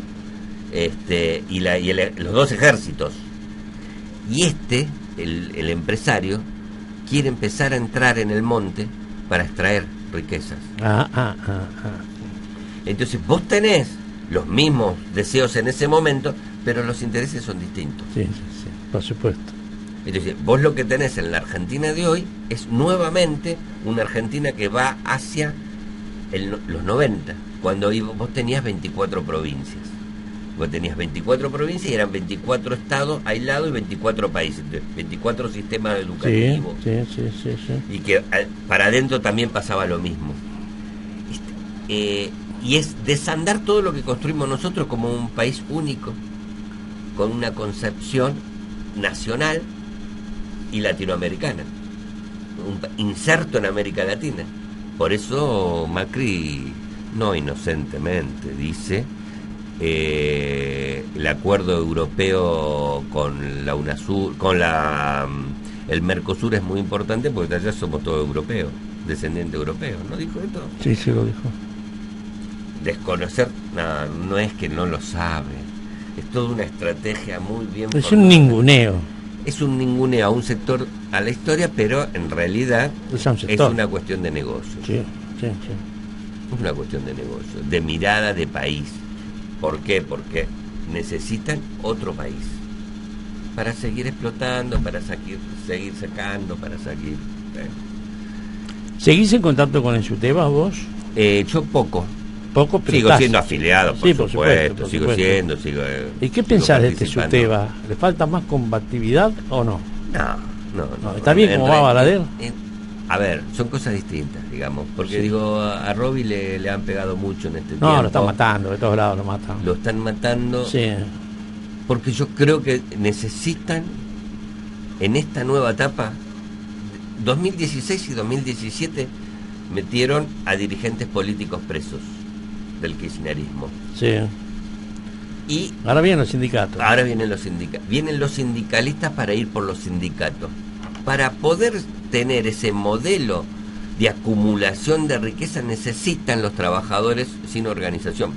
y los dos ejércitos. Y el empresario quiere empezar a entrar en el monte para extraer riquezas. Entonces vos tenés los mismos deseos en ese momento, pero los intereses son distintos. Sí, por supuesto. Entonces, vos lo que tenés en la Argentina de hoy es nuevamente una Argentina que va hacia los 90, cuando vos tenías 24 provincias. Vos tenías 24 provincias y eran 24 estados aislados y 24 países, 24 sistemas educativos. Sí. Y que para adentro también pasaba lo mismo. Y es desandar todo lo que construimos nosotros como un país único, con una concepción nacional y latinoamericana, un inserto en América Latina. Por eso Macri, no inocentemente, dice el acuerdo europeo con la UNASUR, con el Mercosur es muy importante porque allá somos todos europeos, descendientes europeos, ¿no dijo esto? Sí, lo dijo. Desconocer, no es que no lo sabe, es toda una estrategia muy bien es formada. Un ninguneo. Es un ninguneo a un sector, a la historia, pero en realidad es una cuestión de negocio. Sí. Es una cuestión de negocio, de mirada de país. ¿Por qué? Porque necesitan otro país para seguir explotando, para seguir sacando, para seguir... ¿Seguís en contacto con el SUTEBA vos? Yo poco, pero sigo siendo afiliado, por supuesto. ¿Y qué pensás de este SUTEBA? ¿Le falta más combatividad o no? No. ¿Está bien como va Baradel? A ver, son cosas distintas, digamos, porque digo, a Robi le han pegado mucho en este tiempo. No, lo están matando, de todos lados lo matan. Lo están matando, sí. Porque yo creo que necesitan, en esta nueva etapa, 2016 y 2017, metieron a dirigentes políticos presos del kirchnerismo. Sí. Y ahora vienen los sindicatos. Ahora vienen los sindicatos. Vienen los sindicalistas para ir por los sindicatos. Para poder tener ese modelo de acumulación de riqueza necesitan los trabajadores sin organización.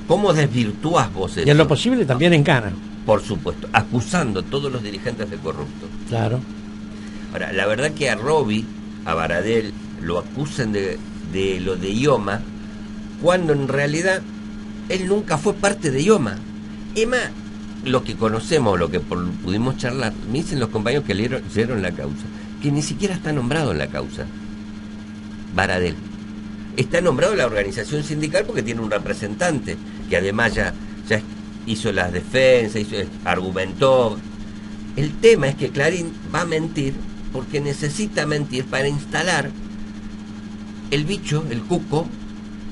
¿Cómo desvirtúas vos eso? Y en lo posible también en cana. Por supuesto, acusando a todos los dirigentes de corruptos. Claro. Ahora, la verdad que a Robi, a Baradel, lo acusan de lo de IOMA, cuando en realidad él nunca fue parte de IOMA. Emma, lo que conocemos, lo que pudimos charlar, me dicen los compañeros que leyeron la causa, que ni siquiera está nombrado en la causa Baradel. Está nombrado en la organización sindical porque tiene un representante, que además ya hizo las defensas, argumentó. El tema es que Clarín va a mentir porque necesita mentir para instalar el bicho, el cuco,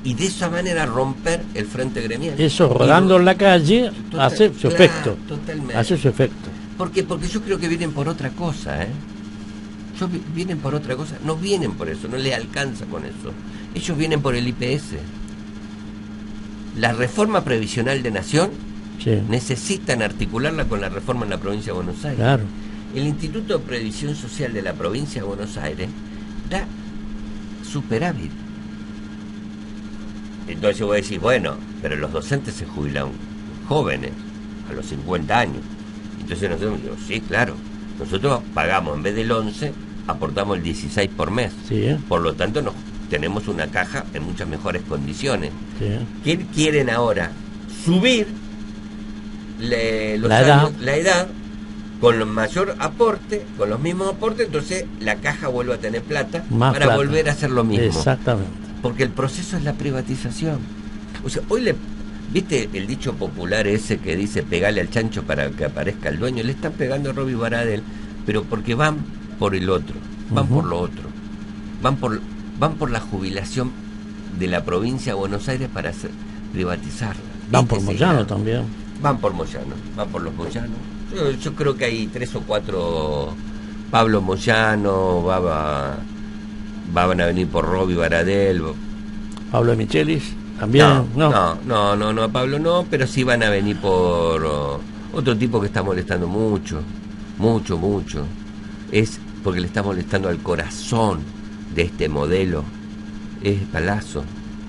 y de esa manera romper el frente gremial. Eso rodando en la calle hace su efecto. Totalmente. Hace su efecto. Porque yo creo que vienen por otra cosa, vienen por otra cosa, no vienen por eso, no les alcanza con eso. Ellos vienen por el IPS. La reforma previsional de Nación necesitan articularla con la reforma en la provincia de Buenos Aires. Claro. El Instituto de Previsión Social de la provincia de Buenos Aires da superávit. Entonces voy a decir, bueno, pero los docentes se jubilan jóvenes, a los 50 años. Entonces nosotros digo, sí, claro, nosotros pagamos, en vez del 11, aportamos el 16 por mes. Sí. Por lo tanto, tenemos una caja en muchas mejores condiciones. Sí. ¿Qué quieren ahora? Subir la edad con el mayor aporte, con los mismos aportes, entonces la caja vuelve a tener plata para volver a hacer lo mismo. Exactamente. Porque el proceso es la privatización. O sea, hoy ¿viste el dicho popular ese que dice pegale al chancho para que aparezca el dueño? Le están pegando a Robi Baradel, pero porque van por el otro, van por lo otro. Van por la jubilación de la provincia de Buenos Aires para privatizarla. Van por Moyano también. Van por Moyano, van por los Moyanos. Yo creo que hay 3 o 4. Pablo Moyano van a venir por Robi Baradel. Pablo de Michelis también. No, Pablo no, pero sí van a venir por otro tipo que está molestando mucho. Es porque le está molestando al corazón de este modelo. Es Palazzo.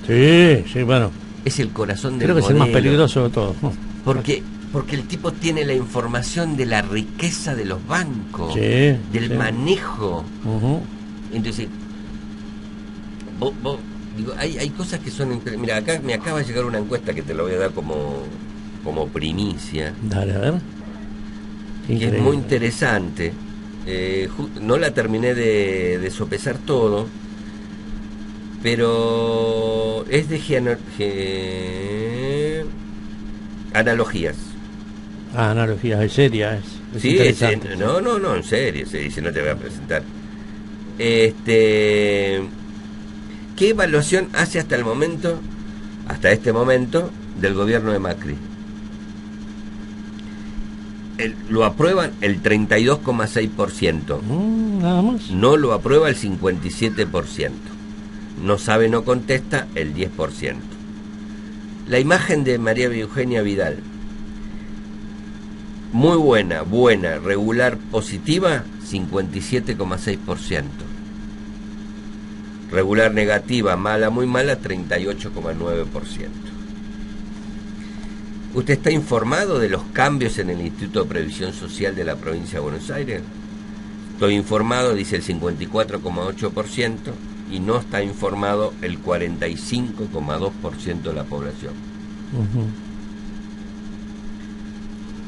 Sí, bueno. Es el corazón del modelo. Creo que es el más peligroso de todos. Porque el tipo tiene la información de la riqueza de los bancos, del manejo. Entonces, digo, hay cosas que son... Mira, acá me acaba de llegar una encuesta que te la voy a dar como primicia. Dale, a ver. que es muy interesante. No la terminé de sopesar todo, pero es de analogías. Analogías, es seria, es Sí, interesante. no, en serio, se dice, no te voy a presentar. ¿Qué evaluación hace hasta este momento, del gobierno de Macri? Lo aprueban el 32,6%. Nada más. No lo aprueba el 57%. No sabe, no contesta el 10%. La imagen de María Eugenia Vidal. Muy buena, regular, positiva, 57,6%. Regular, negativa, mala, muy mala, 38,9%. ¿Usted está informado de los cambios en el Instituto de Previsión Social de la provincia de Buenos Aires? Estoy informado, dice el 54,8%, y no está informado el 45,2% de la población.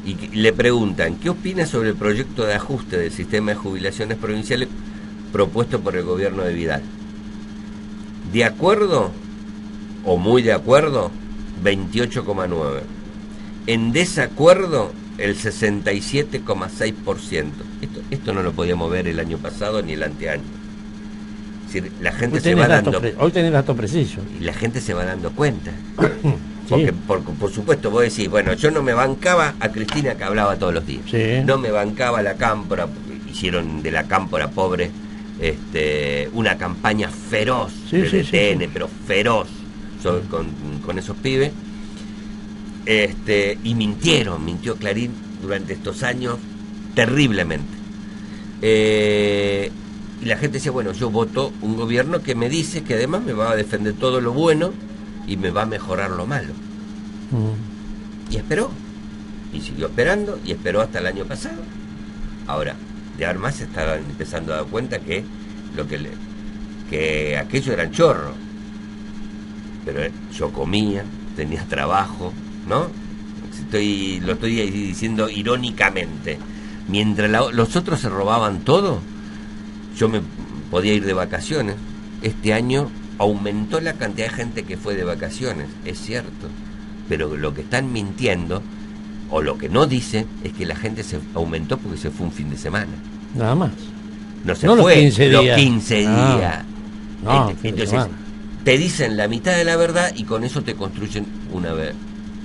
Y le preguntan, ¿qué opina sobre el proyecto de ajuste del sistema de jubilaciones provinciales propuesto por el gobierno de Vidal? ¿De acuerdo o muy de acuerdo? 28,9%. En desacuerdo, el 67,6%. Esto no lo podíamos ver el año pasado ni el anteaño. Es decir, la gente se va dando... Hoy tenés datos precisos. Y la gente se va dando cuenta. Porque, por supuesto, vos decís, bueno, yo no me bancaba a Cristina, que hablaba todos los días. Sí. No me bancaba a la cámpora, hicieron de la cámpora pobre una campaña feroz de DTN, pero feroz, con esos pibes. Y mintió Clarín durante estos años terriblemente. Y la gente decía, bueno, yo voto un gobierno que me dice que además me va a defender todo lo bueno y me va a mejorar lo malo. Y esperó, y siguió esperando, y esperó hasta el año pasado. Ahora, de ahora más se estaban empezando a dar cuenta que que aquello eran chorros. Pero yo comía, tenía trabajo, ¿no? Lo estoy diciendo irónicamente. Mientras los otros se robaban todo, yo me podía ir de vacaciones. Este año aumentó la cantidad de gente que fue de vacaciones, es cierto, pero lo que están mintiendo, o lo que no dicen, es que la gente se aumentó porque se fue un fin de semana. Nada más. No se fue los 15 días. No, entonces, te dicen la mitad de la verdad y con eso te construyen una vez.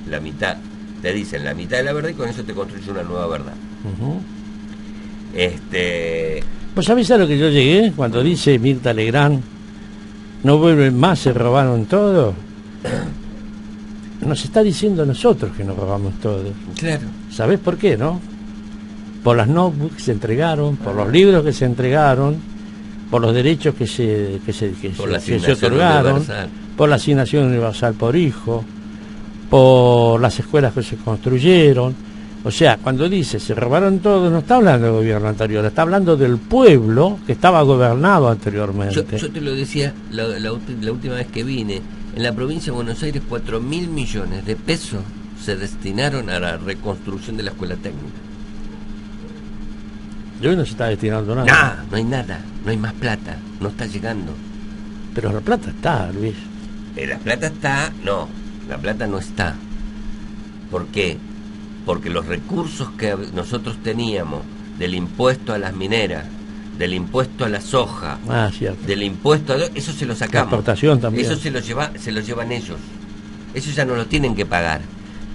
La mitad, te dicen la mitad de la verdad y con eso te construyen una nueva verdad. Pues ¿sabés a lo que yo llegué? Cuando dice Mirta Legrand, no vuelven más, se robaron todo. Nos está diciendo a nosotros que nos robamos todo. Claro. ¿Sabés por qué, no? Por las notebooks que se entregaron, por los libros que se entregaron, por los derechos que se otorgaron, universal. Por la asignación universal por hijo, por las escuelas que se construyeron. O sea, cuando dice se robaron todo, no está hablando del gobierno anterior, está hablando del pueblo que estaba gobernado anteriormente. Yo te lo decía la última vez que vine, en la provincia de Buenos Aires 4.000 millones de pesos se destinaron a la reconstrucción de la escuela técnica. Y hoy no se está destinando nada. No hay nada, no hay más plata, no está llegando. Pero la plata está, Luis. La plata está, la plata no está. ¿Por qué? Porque los recursos que nosotros teníamos del impuesto a las mineras, del impuesto a la soja, del impuesto a... Eso se lo sacamos. La exportación también. Eso se lo llevan ellos. Eso ya no lo tienen que pagar.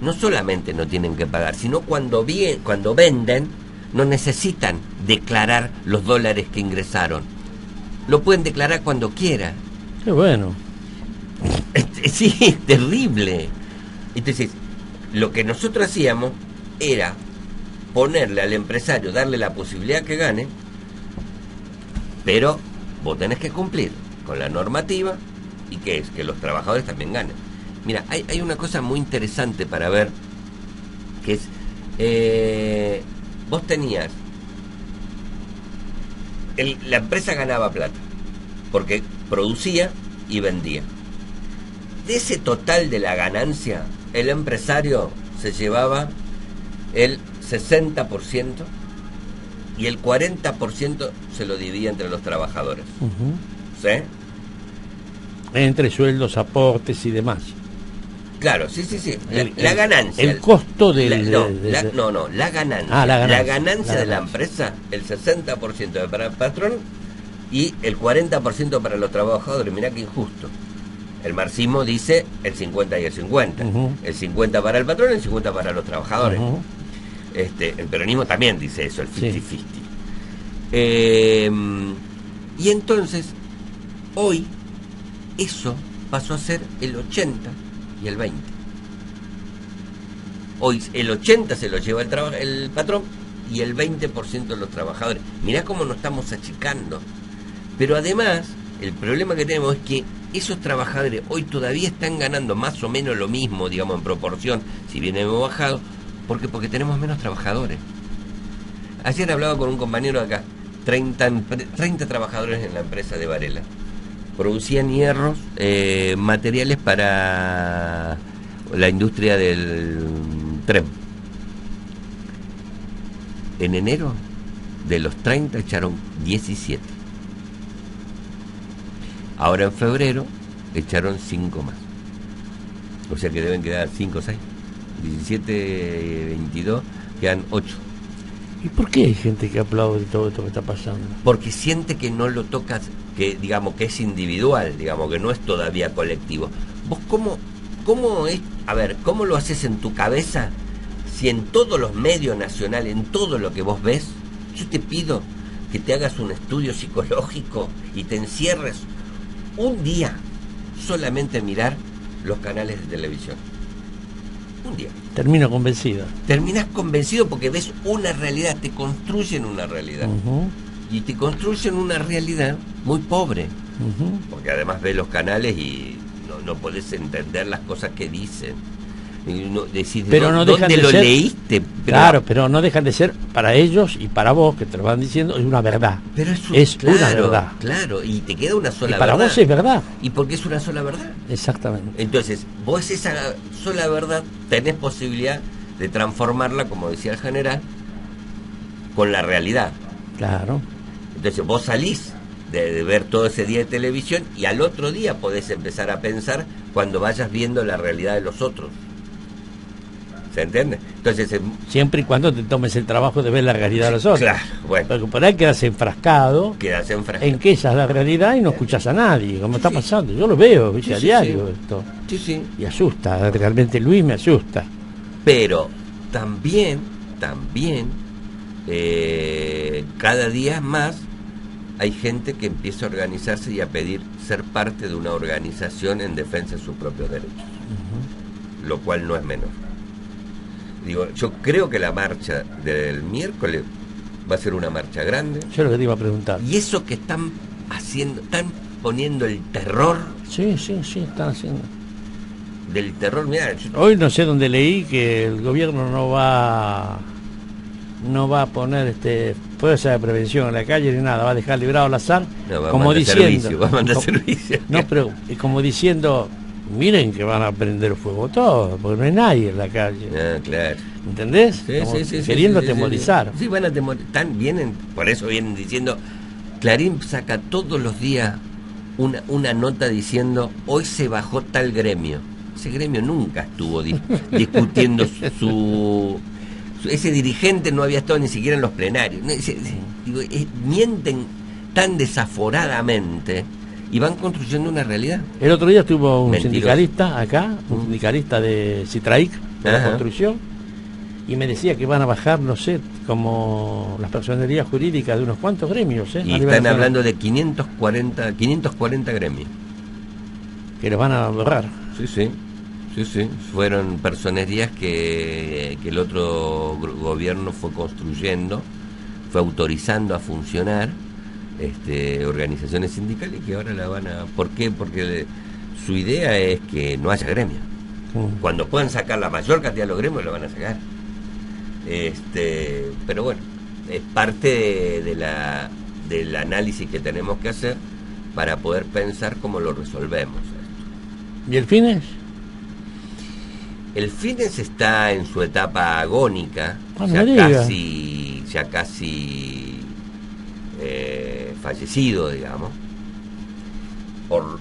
No solamente no tienen que pagar, sino cuando venden, no necesitan declarar los dólares que ingresaron. Lo pueden declarar cuando quieran. Qué bueno. Sí, es terrible. Entonces, lo que nosotros hacíamos era ponerle al empresario, darle la posibilidad que gane, pero vos tenés que cumplir con la normativa, y que es que los trabajadores también ganen. Mira, hay una cosa muy interesante para ver, que es, vos tenías, la empresa ganaba plata, porque producía y vendía. De ese total de la ganancia, el empresario se llevaba el 60% y el 40% se lo dividía entre los trabajadores. ¿Sí? Entre sueldos, aportes y demás. Claro, sí. La ganancia. El costo del... la ganancia. La ganancia de la empresa, el 60% para el patrón y el 40% para los trabajadores. Mirá qué injusto. El marxismo dice el 50 y el 50. El 50 para el patrón y el 50 para los trabajadores. El peronismo también dice eso, el 50-50. Y entonces, hoy, eso pasó a ser el 80 y el 20. Hoy el 80 se lo lleva el patrón y el 20% los trabajadores. Mirá cómo nos estamos achicando. Pero además, el problema que tenemos es que esos trabajadores hoy todavía están ganando más o menos lo mismo, digamos, en proporción, si bien hemos bajado, porque tenemos menos trabajadores. Ayer hablaba con un compañero de acá, 30 trabajadores en la empresa de Varela. Producían hierros, materiales para la industria del tren. En enero, de los 30 echaron 17. Ahora en febrero echaron 5 más. O sea que deben quedar 5 o 6. 17, 22, quedan 8. ¿Y por qué hay gente que aplaude todo esto que está pasando? Porque siente que no lo tocas, que digamos que es individual, digamos que no es todavía colectivo. ¿Vos cómo es? A ver, ¿cómo lo haces en tu cabeza si en todos los medios nacionales, en todo lo que vos ves, yo te pido que te hagas un estudio psicológico y te encierres un día solamente a mirar los canales de televisión? Un día. Termino convencido. Terminás convencido porque ves una realidad, te construyen una realidad. Y te construyen una realidad muy pobre. Porque además ves los canales y no podés entender las cosas que dicen. Decís, pero no dejan ¿dónde de lo ser, leíste? Claro, pero no dejan de ser para ellos y para vos, que te lo van diciendo, es una verdad. Pero es claro, una verdad. Claro, y te queda una sola y para verdad. Vos es verdad. ¿Y porque es una sola verdad? Exactamente. Entonces, vos esa sola verdad tenés posibilidad de transformarla, como decía el general, con la realidad. Claro. Entonces vos salís de ver todo ese día de televisión y al otro día podés empezar a pensar cuando vayas viendo la realidad de los otros. ¿Se entiende? Entonces, siempre y cuando te tomes el trabajo de ver la realidad de los otros. Claro, bueno. Porque por ahí quedas enfrascado en que esa es la realidad y no escuchas a nadie, como está pasando. Yo lo veo, ¿viste? A diario esto. Y asusta, realmente Luis me asusta. Pero también, cada día más hay gente que empieza a organizarse y a pedir ser parte de una organización en defensa de sus propios derechos. Lo cual no es menor. Digo, yo creo que la marcha del miércoles va a ser una marcha grande. Yo lo que te iba a preguntar. Y eso que están haciendo, están poniendo el terror. Sí, están haciendo. Del terror, mirá. Hoy no sé dónde leí que el gobierno no va a poner fuerza de prevención en la calle ni nada, va a dejar librado al azar, no, como diciendo. Va a mandar servicio. No, pero como diciendo, miren que van a prender fuego todo, porque no hay nadie en la calle. Ah, claro. ¿Entendés? Sí, queriendo atemorizar. Sí, van a atemorizar. Por eso vienen diciendo, Clarín saca todos los días una nota diciendo, hoy se bajó tal gremio. Ese gremio nunca estuvo discutiendo ese dirigente no había estado ni siquiera en los plenarios. Mienten tan desaforadamente y van construyendo una realidad. El otro día estuvo un Mentiroso. sindicalista acá, un sindicalista de Citraic, de la construcción, y me decía que van a bajar, no sé, como las personerías jurídicas de unos cuantos gremios. Y están hablando de 540 gremios. Que los van a borrar. Sí. Fueron personerías que el otro gobierno fue construyendo, fue autorizando a funcionar, organizaciones sindicales que ahora la van a... ¿Por qué? Porque su idea es que no haya gremio. Cuando puedan sacar la mayor cantidad de los gremios, lo van a sacar. Pero bueno, es parte del análisis que tenemos que hacer para poder pensar cómo lo resolvemos. ¿Y el Fines? El Fines está en su etapa agónica, ya casi fallecido, digamos. Por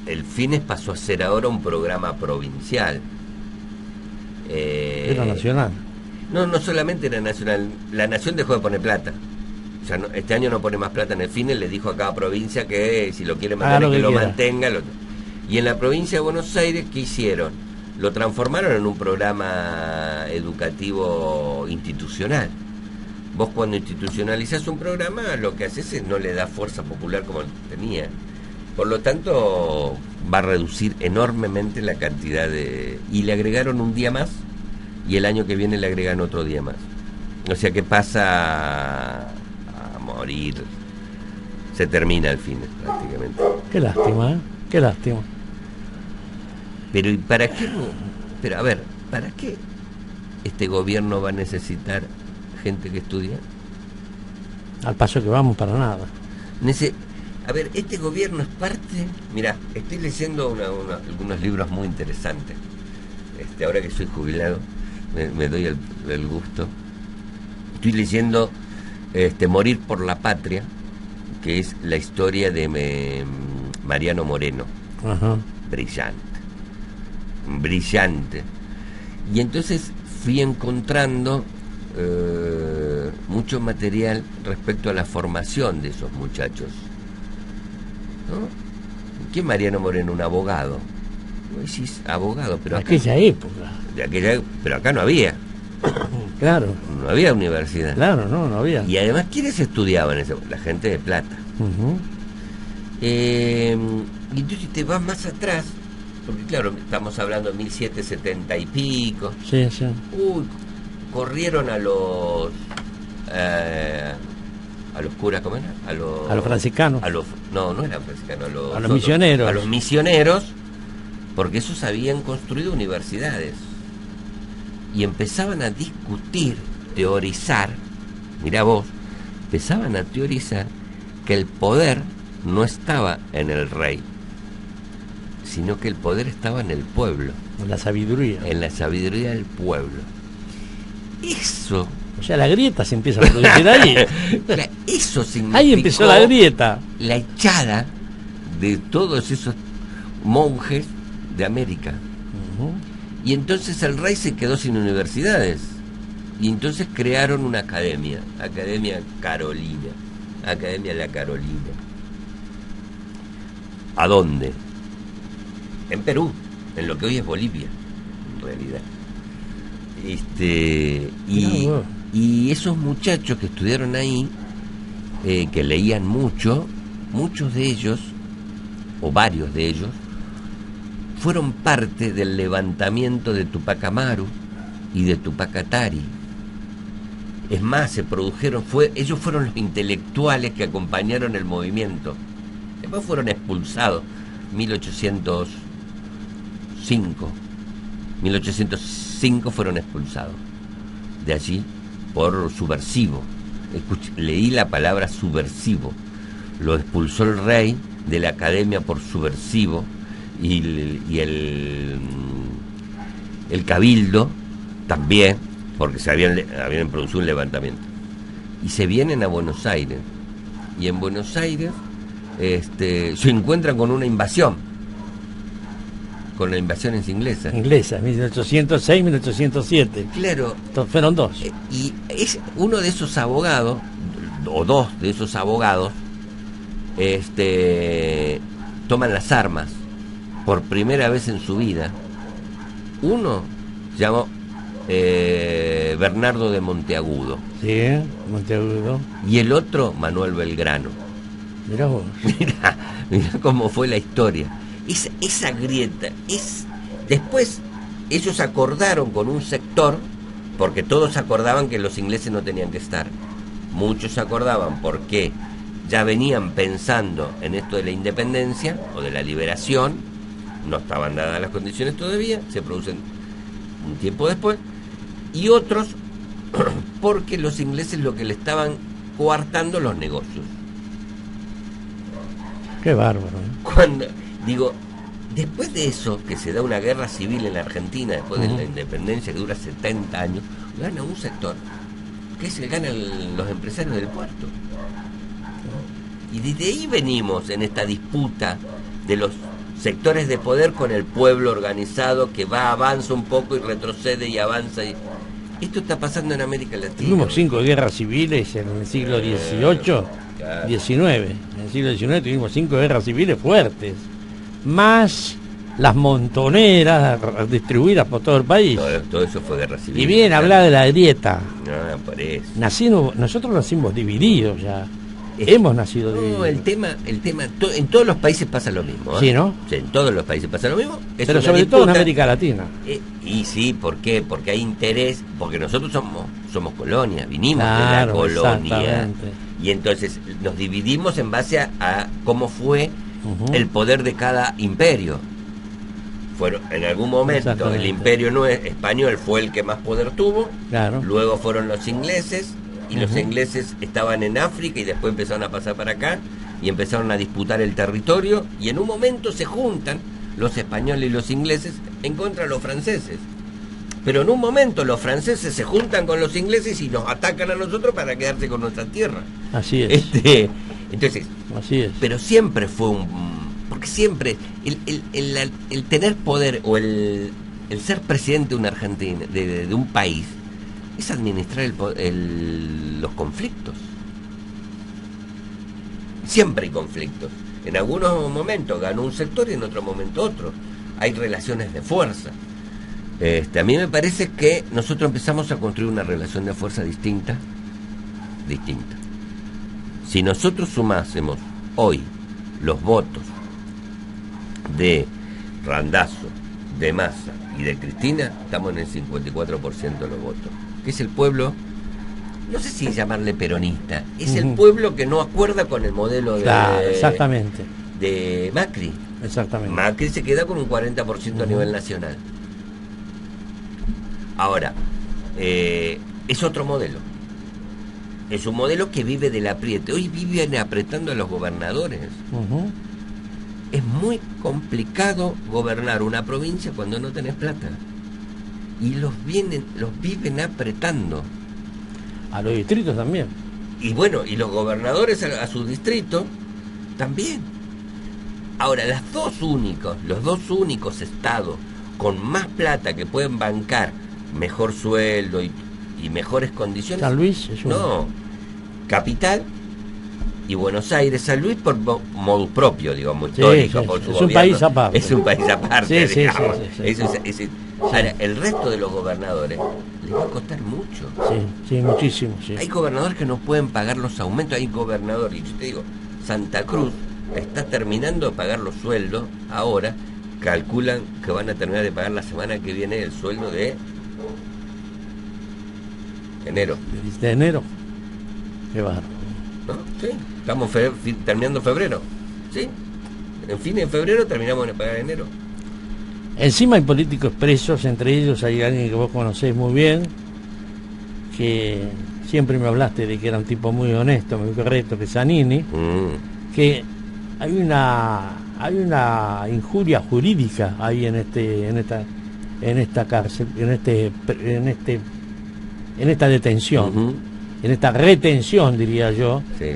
el Fines pasó a ser ahora un programa provincial. Era nacional. No solamente era nacional. La Nación dejó de poner plata. O sea, este año no pone más plata en el Fines. Le dijo a cada provincia que si lo quiere mantener, que lo mantenga. Y en la provincia de Buenos Aires, ¿qué hicieron? Lo transformaron en un programa educativo institucional. Vos cuando institucionalizás un programa, lo que haces es no le da fuerza popular como tenía. Por lo tanto, va a reducir enormemente la cantidad de... Y le agregaron un día más, y el año que viene le agregan otro día más. O sea que pasa a morir. Se termina el Fines, prácticamente. Qué lástima, Qué lástima. Pero ¿y para qué? Pero a ver, ¿para qué este gobierno va a necesitar gente que estudia? Al paso que vamos, para nada. A ver, este gobierno es parte... Mirá, estoy leyendo algunos libros muy interesantes. Ahora que soy jubilado, me doy el gusto. Estoy leyendo Morir por la Patria, que es la historia de Mariano Moreno. Ajá. Brillante. Y entonces fui encontrando mucho material respecto a la formación de esos muchachos, ¿no? ¿Qué Mariano Moreno? Un abogado. No decís abogado, pero acá, aquella época. Pero acá no había. Claro. No había universidad. Claro, no había. Y además, ¿quiénes estudiaban eso? La gente de plata. Uh-huh. Y entonces si te vas más atrás, porque claro, estamos hablando de 1770 y pico. Sí. Corrieron a los curas, ¿cómo era? A los franciscanos. No eran franciscanos, a los misioneros. A los misioneros, porque esos habían construido universidades. Y empezaban a discutir, teorizar, mirá vos, empezaban a teorizar que el poder no estaba en el rey, sino que el poder estaba en el pueblo. En la sabiduría. En la sabiduría del pueblo. Eso... O sea, la grieta se empieza a producir ahí. Eso significó... Ahí empezó la grieta. La echada de todos esos monjes de América. Uh-huh. Y entonces el rey se quedó sin universidades. Y entonces crearon una academia. Academia Carolina. Academia La Carolina. ¿A dónde? En Perú, en lo que hoy es Bolivia, en realidad. Y esos muchachos que estudiaron ahí, que leían mucho, muchos de ellos, o varios de ellos, fueron parte del levantamiento de Tupac Amaru y de Tupac Katari. Es más, ellos fueron los intelectuales que acompañaron el movimiento. Después fueron expulsados, 1805 fueron expulsados de allí por subversivo. Leí la palabra subversivo. Lo expulsó el rey de la academia por subversivo y el cabildo también, porque se habían producido un levantamiento. Y se vienen a Buenos Aires. Y en Buenos Aires se encuentran con una invasión. Con las invasiones inglesas. 1806, 1807. Claro. Fueron dos. Y es uno de esos abogados, o dos de esos abogados, toman las armas por primera vez en su vida. Uno se llamó Bernardo de Monteagudo. Sí, Monteagudo. Y el otro, Manuel Belgrano. Mirá vos. Mirá cómo fue la historia. Esa grieta después ellos acordaron con un sector, porque todos acordaban que los ingleses no tenían que estar. Muchos acordaban porque ya venían pensando en esto de la independencia o de la liberación. No estaban dadas las condiciones todavía, se producen un tiempo después. Y otros porque los ingleses lo que le estaban coartando los negocios. Qué bárbaro. Después de eso, que se da una guerra civil en la Argentina, después de la independencia, que dura 70 años, gana un sector, que es el que ganan los empresarios del puerto. Y desde ahí venimos en esta disputa de los sectores de poder con el pueblo organizado que va, avanza un poco y retrocede y avanza. Esto está pasando en América Latina. Tuvimos 5 guerras civiles en el siglo XVIII, XIX. En el siglo XIX tuvimos 5 guerras civiles fuertes, más las montoneras distribuidas por todo el país. Todo eso fue guerra civil. Y bien hablar de la grieta. No, por eso. Nosotros nacimos divididos ya. Hemos nacido divididos. No, el tema, en todos los países pasa lo mismo. Sí, ¿no? Sí, en todos los países pasa lo mismo. Pero sobre todo en América Latina. Y sí, ¿por qué? Porque hay interés, porque nosotros somos colonia, vinimos de la colonia. Y entonces nos dividimos en base a cómo fue el poder de cada imperio. En algún momento el imperio español fue el que más poder tuvo, luego fueron los ingleses, y los ingleses estaban en África y después empezaron a pasar para acá y empezaron a disputar el territorio, y en un momento se juntan los españoles y los ingleses en contra de los franceses. Pero en un momento los franceses se juntan con los ingleses y nos atacan a nosotros para quedarse con nuestra tierra. Así es. Entonces, así es. Pero siempre fue porque siempre el tener poder o el ser presidente de una Argentina, de un país, es administrar los conflictos. Siempre hay conflictos. En algunos momentos ganó un sector y en otro momento otro. Hay relaciones de fuerza. A mí me parece que nosotros empezamos a construir una relación de fuerza distinta. Si nosotros sumásemos hoy los votos de Randazzo, de Massa y de Cristina, estamos en el 54% de los votos, que es el pueblo, no sé si llamarle peronista, es el pueblo que no acuerda con el modelo exactamente, de Macri. Exactamente. Macri se queda con un 40% a nivel nacional. Ahora, es otro modelo. Es un modelo que vive del apriete. Hoy viven apretando a los gobernadores. Es muy complicado gobernar una provincia cuando no tenés plata. Y los viven apretando. A los distritos también. Y bueno, y los gobernadores a su distrito también. Ahora, los dos únicos estados con más plata que pueden bancar mejor sueldo y mejores condiciones. San Luis es uno. No, Capital y Buenos Aires. San Luis por modus propio, digamos, histórico, por su es gobierno. Un país aparte. Es un país aparte, digamos. Sí. Ahora, el resto de los gobernadores les va a costar mucho. Sí, muchísimo. Sí. Hay gobernadores que no pueden pagar los aumentos. Hay gobernadores, y yo te digo, Santa Cruz está terminando de pagar los sueldos ahora. Calculan que van a terminar de pagar la semana que viene el sueldo de enero. ¿De enero? Qué bárbaro. ¿No? Sí, estamos terminando febrero. Sí, en fin de febrero terminamos de pagar enero. Encima hay políticos presos, entre ellos hay alguien que vos conocés muy bien, que siempre me hablaste de que era un tipo muy honesto, muy correcto, que es Zanini, que hay una injuria jurídica ahí en esta cárcel, en esta detención, en esta retención, diría yo. Sí.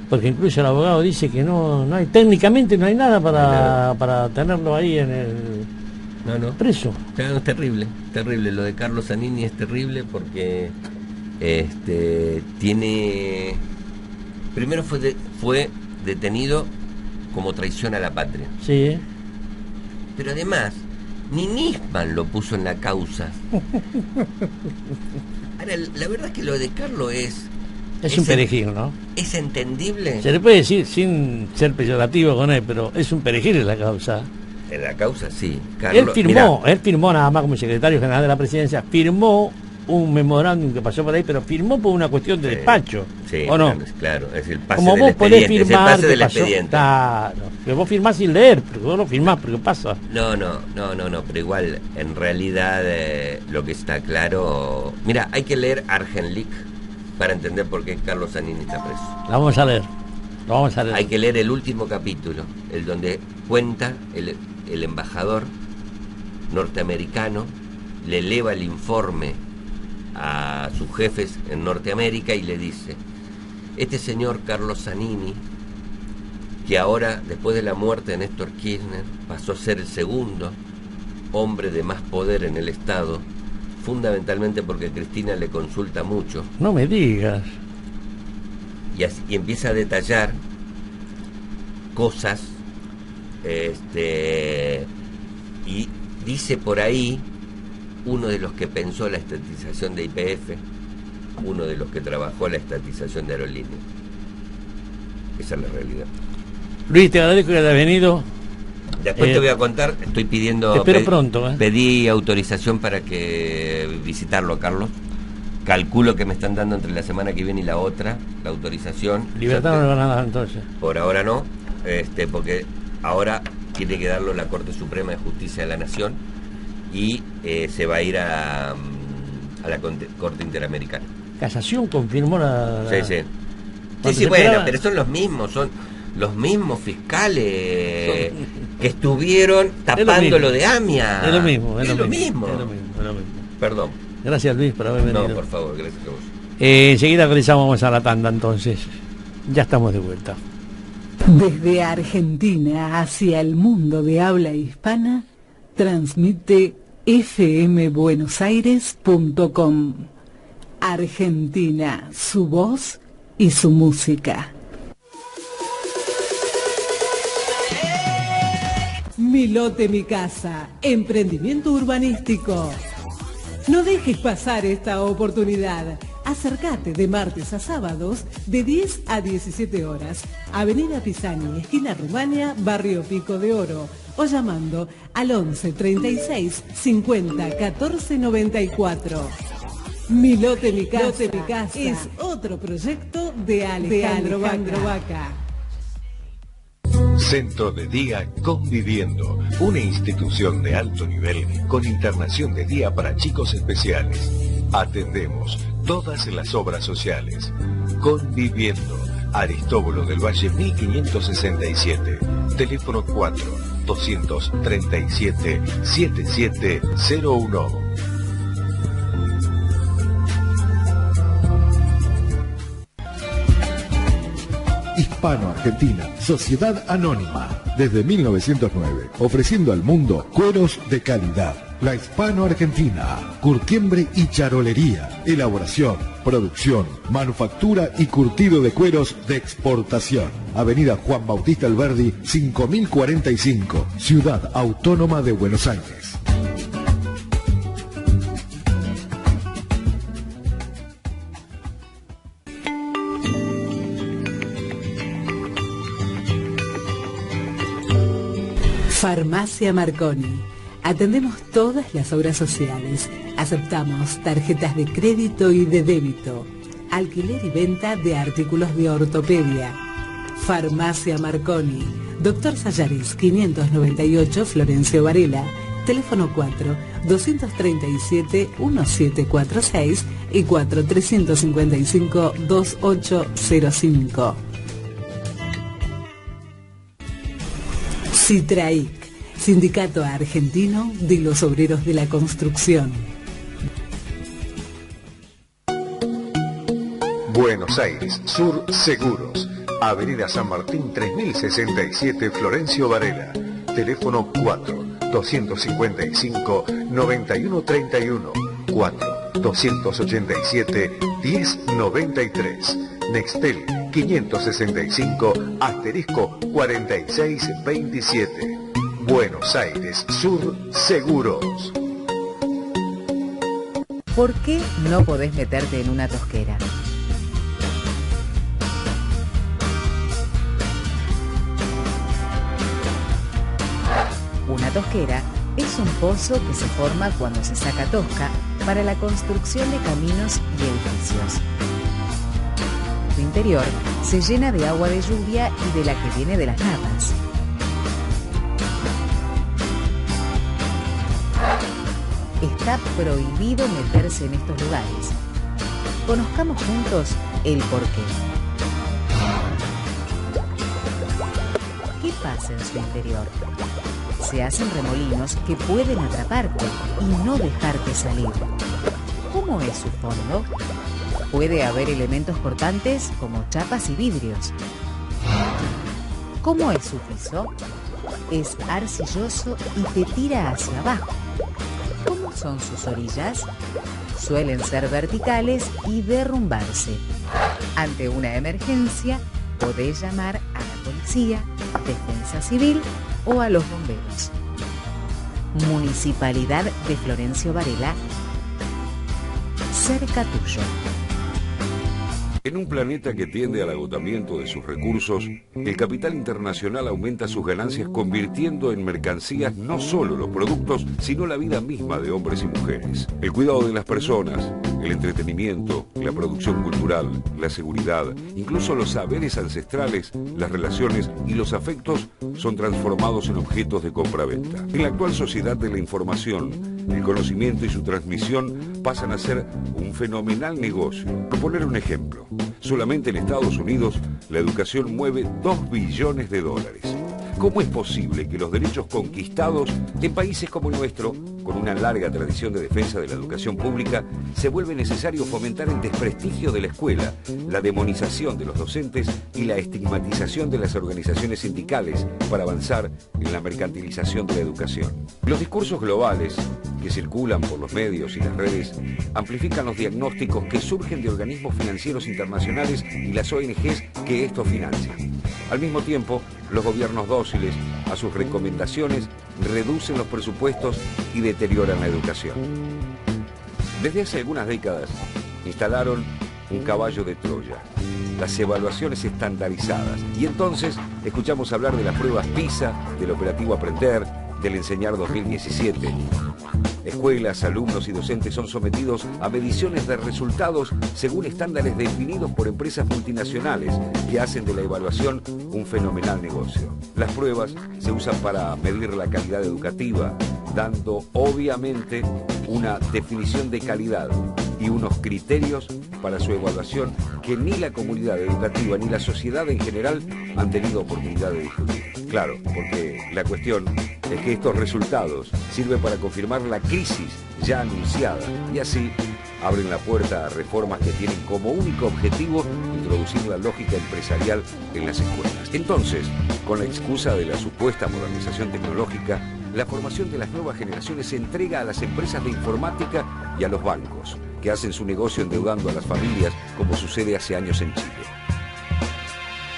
Porque incluso el abogado dice que no hay, técnicamente no hay nada para tenerlo ahí en el preso. Claro, es terrible. Lo de Carlos Zanini es terrible porque tiene, primero fue detenido como traición a la patria. Sí. Pero además, ni Nisman lo puso en la causa. Ahora, la verdad es que lo de Carlos es un perejil, ¿no? Es entendible. Se le puede decir sin ser peyorativo con él, pero es un perejil en la causa. En la causa, sí. Carlos, él firmó nada más como secretario general de la presidencia, firmó un memorándum que pasó por ahí, pero firmó por una cuestión de despacho. Sí, ¿o no? Claro, es el pase como del vos podés expediente. firmar, Es el pase del expediente. Claro, que vos firmás sin leer, porque vos lo firmás, porque pasa. No, pero igual, en realidad, lo que está claro... Mira, hay que leer Argenlik para entender por qué Carlos Zanini está preso. Lo vamos a leer. Hay que leer el último capítulo, el donde cuenta el embajador norteamericano, le eleva el informe a sus jefes en Norteamérica y le dice: este señor Carlos Zanini, que ahora, después de la muerte de Néstor Kirchner, pasó a ser el segundo hombre de más poder en el Estado, fundamentalmente porque Cristina le consulta mucho. No me digas. Y empieza a detallar cosas, y dice por ahí, uno de los que pensó la estatización de YPF, uno de los que trabajó la estatización de aerolíneas. Esa es la realidad. Luis, te agradezco que hayas venido. Después te voy a contar, estoy pidiendo... Te espero pronto. Pedí autorización para que visitarlo, Carlos. Calculo que me están dando entre la semana que viene y la otra la autorización. Libertad no le van a dar entonces. Por ahora no, porque ahora tiene que darlo la Corte Suprema de Justicia de la Nación y se va a ir a la Corte Interamericana. Casación confirmó la... Sí, bueno, pero son los mismos fiscales que estuvieron tapando lo de AMIA. Es lo mismo. Perdón. Gracias, Luis, por haber venido. No, por favor, gracias a vos. Enseguida realizamos a la tanda, entonces. Ya estamos de vuelta. Desde Argentina hacia el mundo de habla hispana, transmite fmbuenosaires.com. Argentina, su voz y su música. Mi lote, mi casa, emprendimiento urbanístico. No dejes pasar esta oportunidad. Acércate de martes a sábados de 10 a 17 horas. Avenida Pisani, esquina Rumania, barrio Pico de Oro. O llamando al 11 36 50 14 94. Mi lote, mi casa, es otro proyecto de Alejandro Vaca. Centro de Día Conviviendo, una institución de alto nivel con internación de día para chicos especiales. Atendemos todas las obras sociales. Conviviendo, Aristóbulo del Valle 1567, teléfono 4-237-7701. Hispano-Argentina, Sociedad Anónima, desde 1909, ofreciendo al mundo cueros de calidad. La Hispano-Argentina, curtiembre y charolería, elaboración, producción, manufactura y curtido de cueros de exportación. Avenida Juan Bautista Alberdi, 5045, Ciudad Autónoma de Buenos Aires. Farmacia Marconi. Atendemos todas las obras sociales. Aceptamos tarjetas de crédito y de débito. Alquiler y venta de artículos de ortopedia. Farmacia Marconi. Dr. Sayaris, 598, Florencio Varela. Teléfono 4-237-1746 y 4-355-2805. Citraic, Sindicato Argentino de los Obreros de la Construcción. Buenos Aires, Sur Seguros. Avenida San Martín 3067, Florencio Varela. Teléfono 4-255-9131. 4-287-1093. Nextel 565 *4627. Buenos Aires Sur Seguros. ¿Por qué no podés meterte en una tosquera? Una tosquera es un pozo que se forma cuando se saca tosca para la construcción de caminos y edificios. Su interior se llena de agua de lluvia y de la que viene de las napas. Está prohibido meterse en estos lugares. Conozcamos juntos el porqué. ¿Qué pasa en su interior? Se hacen remolinos que pueden atraparte y no dejarte salir. ¿Cómo es su fondo? Puede haber elementos cortantes como chapas y vidrios. ¿Cómo es su piso? Es arcilloso y te tira hacia abajo. ¿Cómo son sus orillas? Suelen ser verticales y derrumbarse. Ante una emergencia, podés llamar a la policía, defensa civil o a los bomberos. Municipalidad de Florencio Varela, cerca tuyo. En un planeta que tiende al agotamiento de sus recursos, el capital internacional aumenta sus ganancias convirtiendo en mercancías no solo los productos, sino la vida misma de hombres y mujeres. El cuidado de las personas, el entretenimiento, la producción cultural, la seguridad, incluso los saberes ancestrales, las relaciones y los afectos son transformados en objetos de compraventa. En la actual sociedad de la información, el conocimiento y su transmisión pasan a ser un fenomenal negocio. Por poner un ejemplo, solamente en Estados Unidos la educación mueve $2 billones. ¿Cómo es posible que los derechos conquistados en países como el nuestro, con una larga tradición de defensa de la educación pública, se vuelve necesario fomentar el desprestigio de la escuela, la demonización de los docentes y la estigmatización de las organizaciones sindicales para avanzar en la mercantilización de la educación? Los discursos globales que circulan por los medios y las redes amplifican los diagnósticos que surgen de organismos financieros internacionales y las ONGs que estos financian. Al mismo tiempo, los gobiernos dóciles a sus recomendaciones reducen los presupuestos y deterioran la educación. Desde hace algunas décadas instalaron un caballo de Troya, las evaluaciones estandarizadas, y entonces escuchamos hablar de las pruebas PISA, del operativo Aprender, del Enseñar 2017. Escuelas, alumnos y docentes son sometidos a mediciones de resultados según estándares definidos por empresas multinacionales que hacen de la evaluación un fenomenal negocio. Las pruebas se usan para medir la calidad educativa, dando obviamente una definición de calidad y unos criterios para su evaluación que ni la comunidad educativa ni la sociedad en general han tenido oportunidad de discutir. Claro, porque la cuestión es que estos resultados sirven para confirmar la crisis ya anunciada y así abren la puerta a reformas que tienen como único objetivo introducir la lógica empresarial en las escuelas. Entonces, con la excusa de la supuesta modernización tecnológica, la formación de las nuevas generaciones se entrega a las empresas de informática y a los bancos, que hacen su negocio endeudando a las familias, como sucede hace años en Chile.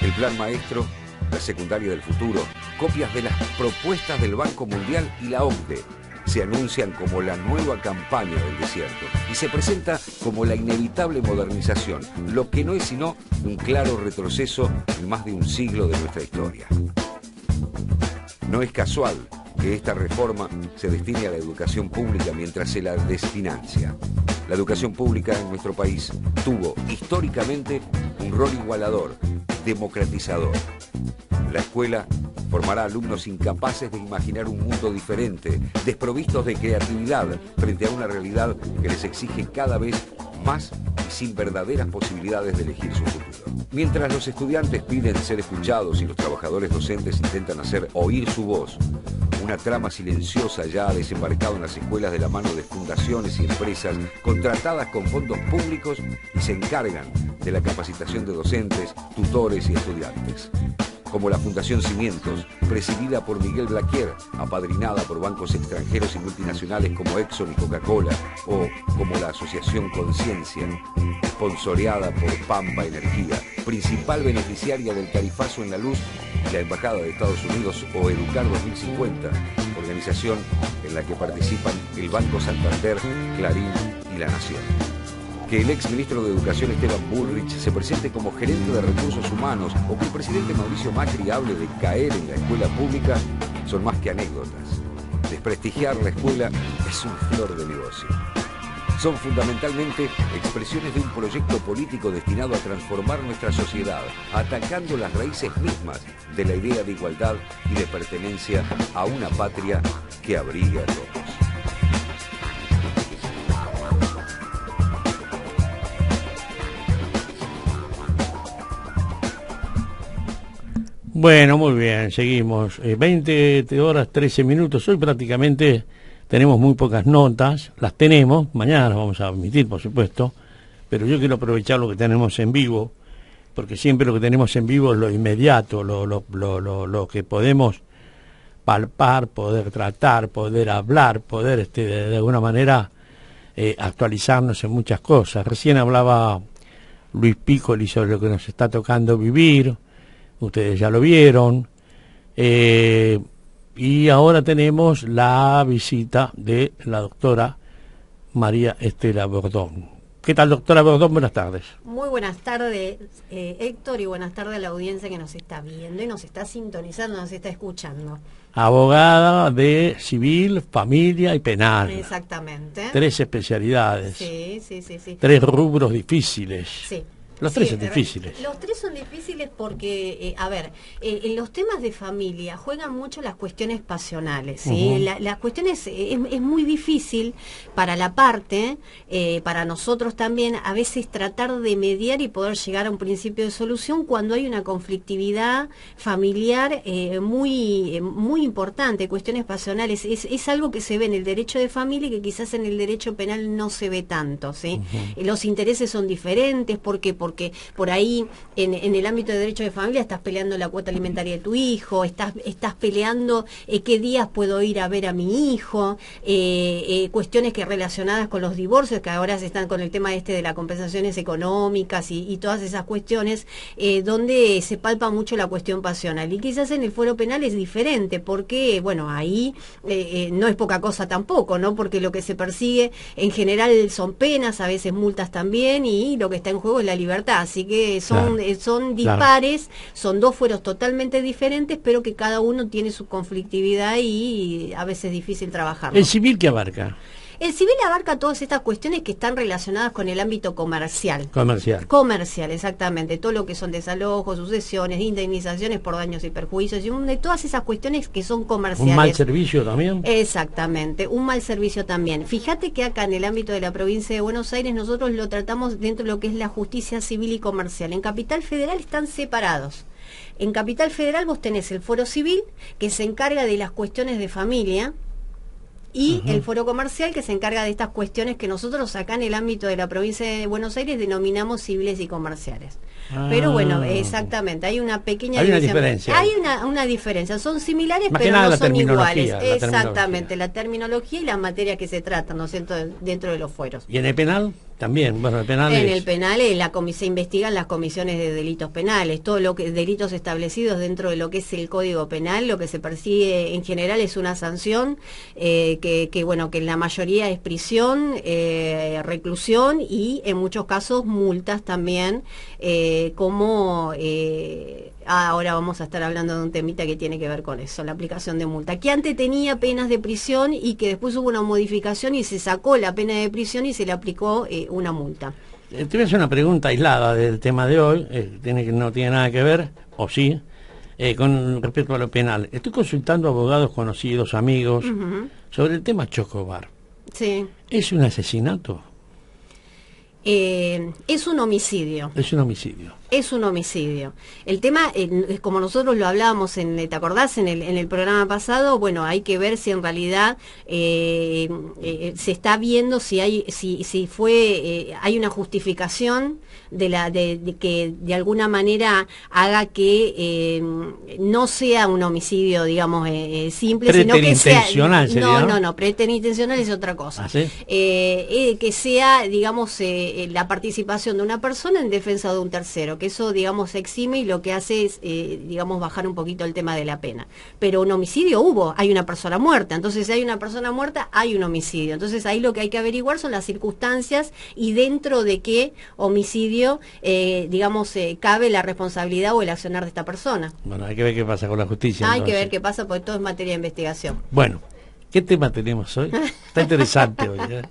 El Plan Maestro, la secundaria del futuro, copias de las propuestas del Banco Mundial y la OCDE, se anuncian como la nueva campaña del desierto y se presenta como la inevitable modernización, lo que no es sino un claro retroceso en más de un siglo de nuestra historia. No es casual que esta reforma se destine a la educación pública mientras se la desfinancia. La educación pública en nuestro país tuvo históricamente un rol igualador, democratizador. La escuela formará alumnos incapaces de imaginar un mundo diferente, desprovistos de creatividad frente a una realidad que les exige cada vez más y sin verdaderas posibilidades de elegir su futuro. Mientras los estudiantes piden ser escuchados y los trabajadores docentes intentan hacer oír su voz, una trama silenciosa ya ha desembarcado en las escuelas de la mano de fundaciones y empresas contratadas con fondos públicos y se encargan de la capacitación de docentes, tutores y estudiantes. Como la Fundación Cimientos, presidida por Miguel Blaquier, apadrinada por bancos extranjeros y multinacionales como Exxon y Coca-Cola, o como la Asociación Conciencia, sponsoreada por Pampa Energía, principal beneficiaria del tarifazo en la luz, y la Embajada de Estados Unidos o Educar 2050, organización en la que participan el Banco Santander, Clarín y La Nación. Que el ex ministro de Educación Esteban Bullrich se presente como gerente de recursos humanos o que el presidente Mauricio Macri hable de caer en la escuela pública son más que anécdotas. Desprestigiar la escuela es un flor de negocio. Son fundamentalmente expresiones de un proyecto político destinado a transformar nuestra sociedad, atacando las raíces mismas de la idea de igualdad y de pertenencia a una patria que abrigue a todos. Bueno, muy bien, seguimos. 20 horas 13 minutos. Hoy prácticamente tenemos muy pocas notas, las tenemos, mañana las vamos a emitir, por supuesto, pero yo quiero aprovechar lo que tenemos en vivo, porque siempre lo que tenemos en vivo es lo inmediato, lo que podemos palpar, poder tratar, poder hablar, poder de alguna manera actualizarnos en muchas cosas. Recién hablaba Luis Piccoli sobre lo que nos está tocando vivir, ustedes ya lo vieron, y ahora tenemos la visita de la doctora María Estela Bordón. ¿Qué tal, doctora Bordón? Buenas tardes. Muy buenas tardes, Héctor, y buenas tardes a la audiencia que nos está viendo y nos está sintonizando, nos está escuchando. Abogada de civil, familia y penal. Exactamente. 3 especialidades. Sí. 3 rubros difíciles. Sí. Los 3 son difíciles. Los 3 son difíciles porque, en los temas de familia juegan mucho las cuestiones pasionales, ¿sí? Las cuestiones es muy difícil para la parte, para nosotros también, a veces tratar de mediar y poder llegar a un principio de solución cuando hay una conflictividad familiar muy importante, cuestiones pasionales. Es algo que se ve en el derecho de familia y que quizás en el derecho penal no se ve tanto, ¿sí? Los intereses son diferentes porque por ahí en el ámbito de derecho de familia estás peleando la cuota alimentaria de tu hijo, estás peleando qué días puedo ir a ver a mi hijo, cuestiones que relacionadas con los divorcios, que ahora se están con el tema de las compensaciones económicas y todas esas cuestiones, donde se palpa mucho la cuestión pasional. Y quizás en el fuero penal es diferente, porque, bueno, ahí no es poca cosa tampoco, ¿no? Porque lo que se persigue en general son penas, a veces multas también, y lo que está en juego es la libertad. Así que son dispares, son 2 fueros totalmente diferentes, pero que cada uno tiene su conflictividad y a veces es difícil trabajar. ¿El civil qué abarca? El civil abarca todas estas cuestiones que están relacionadas con el ámbito comercial. Comercial, exactamente. Todo lo que son desalojos, sucesiones, indemnizaciones por daños y perjuicios, y todas esas cuestiones que son comerciales. ¿Un mal servicio también? Exactamente, un mal servicio también. Fíjate que acá en el ámbito de la provincia de Buenos Aires nosotros lo tratamos dentro de lo que es la justicia civil y comercial. En Capital Federal están separados. En Capital Federal vos tenés el foro civil, que se encarga de las cuestiones de familia, y el foro comercial, que se encarga de estas cuestiones que nosotros acá en el ámbito de la provincia de Buenos Aires denominamos civiles y comerciales. Pero bueno, exactamente, hay una pequeña diferencia. Hay una diferencia, son similares pero no son iguales. Exactamente, la terminología y las materias que se tratan, ¿no es cierto?, dentro de los fueros. ¿Y en el penal? También, bueno, el penal el penal se investigan las comisiones de delitos penales, todo lo que delitos establecidos dentro de lo que es el Código Penal. Lo que se persigue en general es una sanción que en la mayoría es prisión, reclusión y en muchos casos multas también, ahora vamos a estar hablando de un temita que tiene que ver con eso, la aplicación de multa, que antes tenía penas de prisión y que después hubo una modificación y se sacó la pena de prisión y se le aplicó una multa. Te voy a hacer una pregunta aislada del tema de hoy, no tiene nada que ver, o sí, con respecto a lo penal. Estoy consultando a abogados conocidos, amigos, sobre el tema Chocobar. Sí. ¿Es un asesinato? Es un homicidio. Es un homicidio. Es un homicidio. El tema, como nosotros lo hablábamos, ¿te acordás? En el programa pasado, bueno, hay que ver si en realidad se está viendo si hay una justificación de que de alguna manera haga que no sea un homicidio, digamos, simple, sino que sea... No, preterintencional es otra cosa. ¿Ah, sí? Que sea, digamos, la participación de una persona en defensa de un tercero, que eso, digamos, se exime y lo que hace es, digamos, bajar un poquito el tema de la pena. Pero un homicidio hay una persona muerta, entonces si hay una persona muerta, hay un homicidio. Entonces ahí lo que hay que averiguar son las circunstancias y dentro de qué homicidio, digamos, cabe la responsabilidad o el accionar de esta persona. Bueno, hay que ver qué pasa con la justicia. Hay que ver qué pasa porque todo es materia de investigación. Bueno, ¿qué tema tenemos hoy? Está interesante hoy, ¿eh?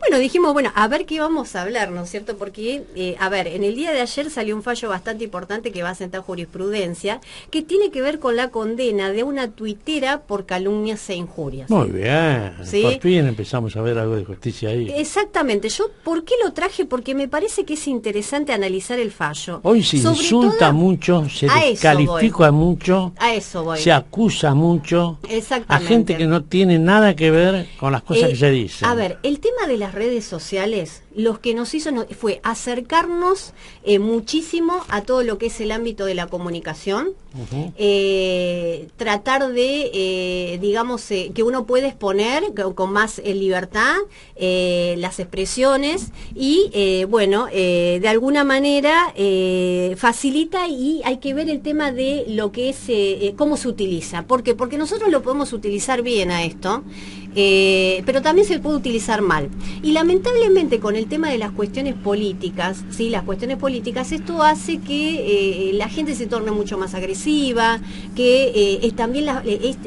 bueno, dijimos, bueno, a ver qué vamos a hablar, ¿no es cierto? Porque, a ver, en el día de ayer salió un fallo bastante importante que va a sentar jurisprudencia, que tiene que ver con la condena de una tuitera por calumnias e injurias. Muy bien, ¿Sí? Por fin empezamos a ver algo de justicia ahí. Exactamente, yo ¿por qué lo traje? Porque me parece que es interesante analizar el fallo. Hoy se Sobre insulta todo, mucho, se a eso descalifica mucho, a eso voy. se acusa mucho a Exactamente. gente que no tiene nada que ver con las cosas que se dicen. A ver, el tema de las redes sociales, lo que nos hizo fue acercarnos muchísimo a todo lo que es el ámbito de la comunicación, tratar de, digamos, que uno puede exponer con más libertad las expresiones y, bueno, de alguna manera facilita, y hay que ver el tema de lo que es, cómo se utiliza. ¿Por qué? Porque nosotros lo podemos utilizar bien a esto, pero también se puede utilizar mal. Y lamentablemente con el tema de las cuestiones políticas, ¿sí? Las cuestiones políticas, esto hace que la gente se torne mucho más agresiva, que es también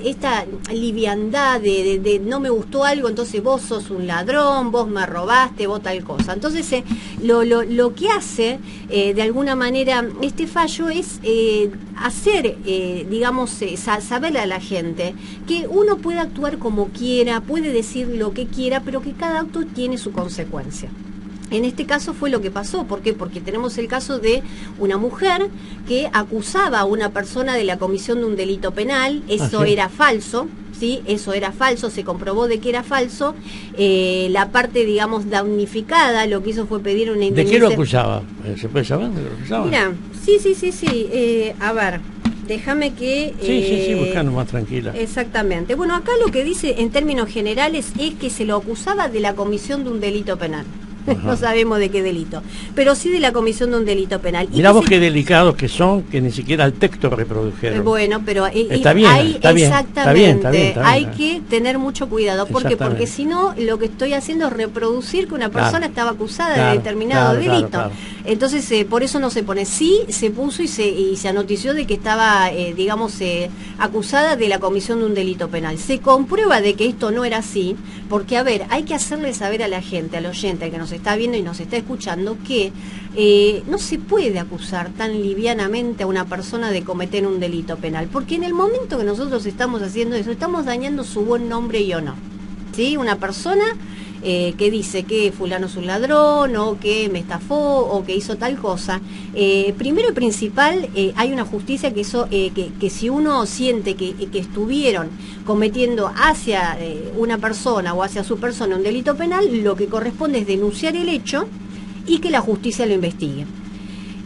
esta liviandad de no me gustó algo, entonces vos sos un ladrón, vos me robaste, vos tal cosa. Entonces lo que hace de alguna manera este fallo es hacer, digamos, saberle a la gente que uno puede actuar como quiera, puede decir lo que quiera, pero que cada acto tiene su consecuencia. En este caso fue lo que pasó. ¿Por qué? Porque tenemos el caso de una mujer que acusaba a una persona de la comisión de un delito penal. Eso era falso, ¿sí? Eso era falso, se comprobó de que era falso. La parte, digamos, damnificada lo que hizo fue pedir una indemnización. ¿De qué lo acusaba? ¿Se puede saber de lo acusaba? Mira, sí. A ver, déjame que... Sí, buscando más tranquila. Exactamente. Bueno, acá lo que dice en términos generales es que se lo acusaba de la comisión de un delito penal. No sabemos de qué delito, pero sí de la comisión de un delito penal. Mirá vos qué delicados que son, que ni siquiera el texto reprodujeron. Bueno, pero está bien, exactamente, hay que tener mucho cuidado. ¿Por qué? Porque si no, lo que estoy haciendo es reproducir que una persona estaba acusada de determinado delito. Entonces, por eso no se pone. Sí, se puso y se anotició de que estaba, digamos, acusada de la comisión de un delito penal. Se comprueba de que esto no era así, porque, a ver, hay que hacerle saber a la gente, al oyente, al que nos está viendo y nos está escuchando, que no se puede acusar tan livianamente a una persona de cometer un delito penal, porque en el momento que nosotros estamos haciendo eso, estamos dañando su buen nombre y honor, ¿sí? Una persona que dice que fulano es un ladrón, o que me estafó, o que hizo tal cosa, primero y principal, hay una justicia que que si uno siente que estuvieron cometiendo hacia una persona o hacia su persona un delito penal, lo que corresponde es denunciar el hecho y que la justicia lo investigue.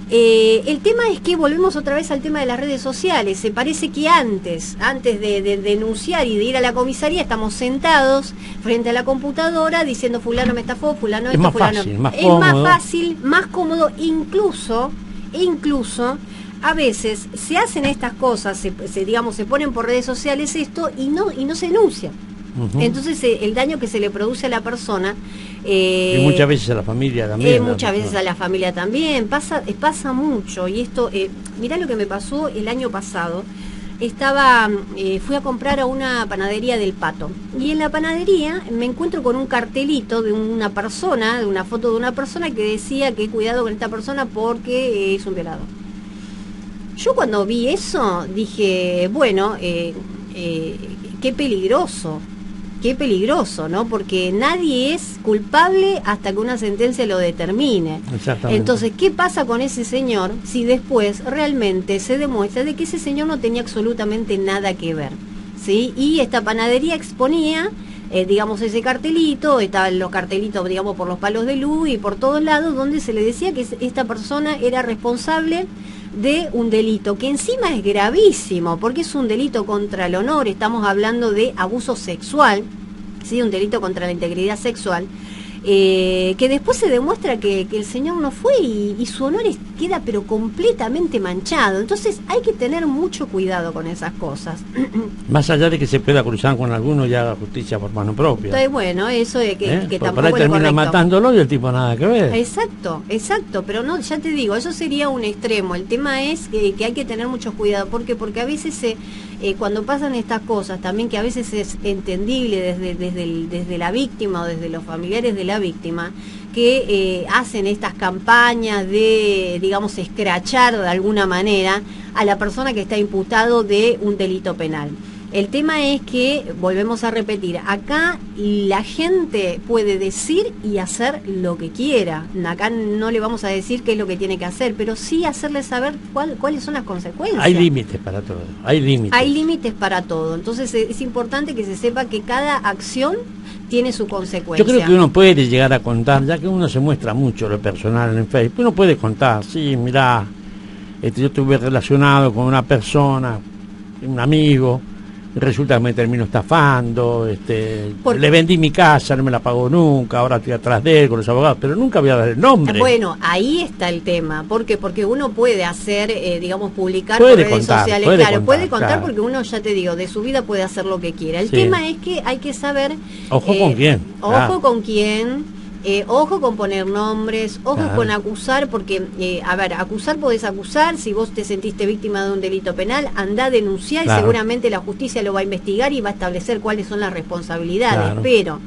El tema es que volvemos otra vez al tema de las redes sociales. Se parece que antes de denunciar y de ir a la comisaría, estamos sentados frente a la computadora diciendo fulano me estafó, fulano esto, fulano... Es más fácil, más cómodo, incluso a veces se hacen estas cosas, se ponen por redes sociales esto y no se denuncia. Entonces el daño que se le produce a la persona, y muchas veces a la familia también, muchas veces a la familia también pasa mucho. Y esto, mirá lo que me pasó el año pasado. Fui a comprar a una panadería del Pato, y en la panadería me encuentro con un cartelito de una persona, de una foto de una persona que decía que cuidado con esta persona porque es un violador. Yo cuando vi eso dije, bueno, qué peligroso, ¿no? Porque nadie es culpable hasta que una sentencia lo determine. Exactamente. Entonces, ¿qué pasa con ese señor si después realmente se demuestra de que ese señor no tenía absolutamente nada que ver? ¿Sí? Y esta panadería exponía, digamos, ese cartelito, estaban los cartelitos, digamos, por los palos de luz y por todos lados, donde se le decía que esta persona era responsable de un delito que encima es gravísimo, porque es un delito contra el honor. Estamos hablando de abuso sexual, ¿sí? Un delito contra la integridad sexual, que después se demuestra que el señor no fue y su honor queda pero completamente manchado. Entonces hay que tener mucho cuidado con esas cosas. Más allá de que se pueda cruzar con alguno y haga justicia por mano propia. Entonces, bueno, eso de que tampoco por ahí termina correcto. matándolo y el tipo nada que ver. Exacto, pero no, ya te digo, eso sería un extremo. El tema es que hay que tener mucho cuidado. ¿Por qué? Porque a veces cuando pasan estas cosas, también que a veces es entendible desde la víctima o desde los familiares de la la víctima, que hacen estas campañas de, digamos, escrachar de alguna manera a la persona que está imputado de un delito penal. El tema es que, volvemos a repetir, acá la gente puede decir y hacer lo que quiera. Acá no le vamos a decir qué es lo que tiene que hacer, pero sí hacerle saber cuáles son las consecuencias. Hay límites para todo, hay límites. Hay límites para todo. Entonces es importante que se sepa que cada acción tiene su consecuencia. Yo creo que uno puede llegar a contar, ya que uno se muestra mucho lo personal en Facebook, uno puede contar, sí, mirá, yo estuve relacionado con una persona, un amigo, resulta que me termino estafando, le vendí mi casa, no me la pagó nunca, ahora estoy atrás de él con los abogados, pero nunca voy a dar el nombre. Bueno, ahí está el tema. ¿Por qué? Porque uno puede hacer, digamos, publicar por redes sociales. Puede contar claro. Porque uno, ya te digo, de su vida puede hacer lo que quiera. El tema es que hay que saber... Ojo con quién. Ojo con quién. Ojo con poner nombres, ojo con acusar, porque, a ver, acusar podés acusar, si vos te sentiste víctima de un delito penal, andá a denunciar y seguramente la justicia lo va a investigar y va a establecer cuáles son las responsabilidades, pero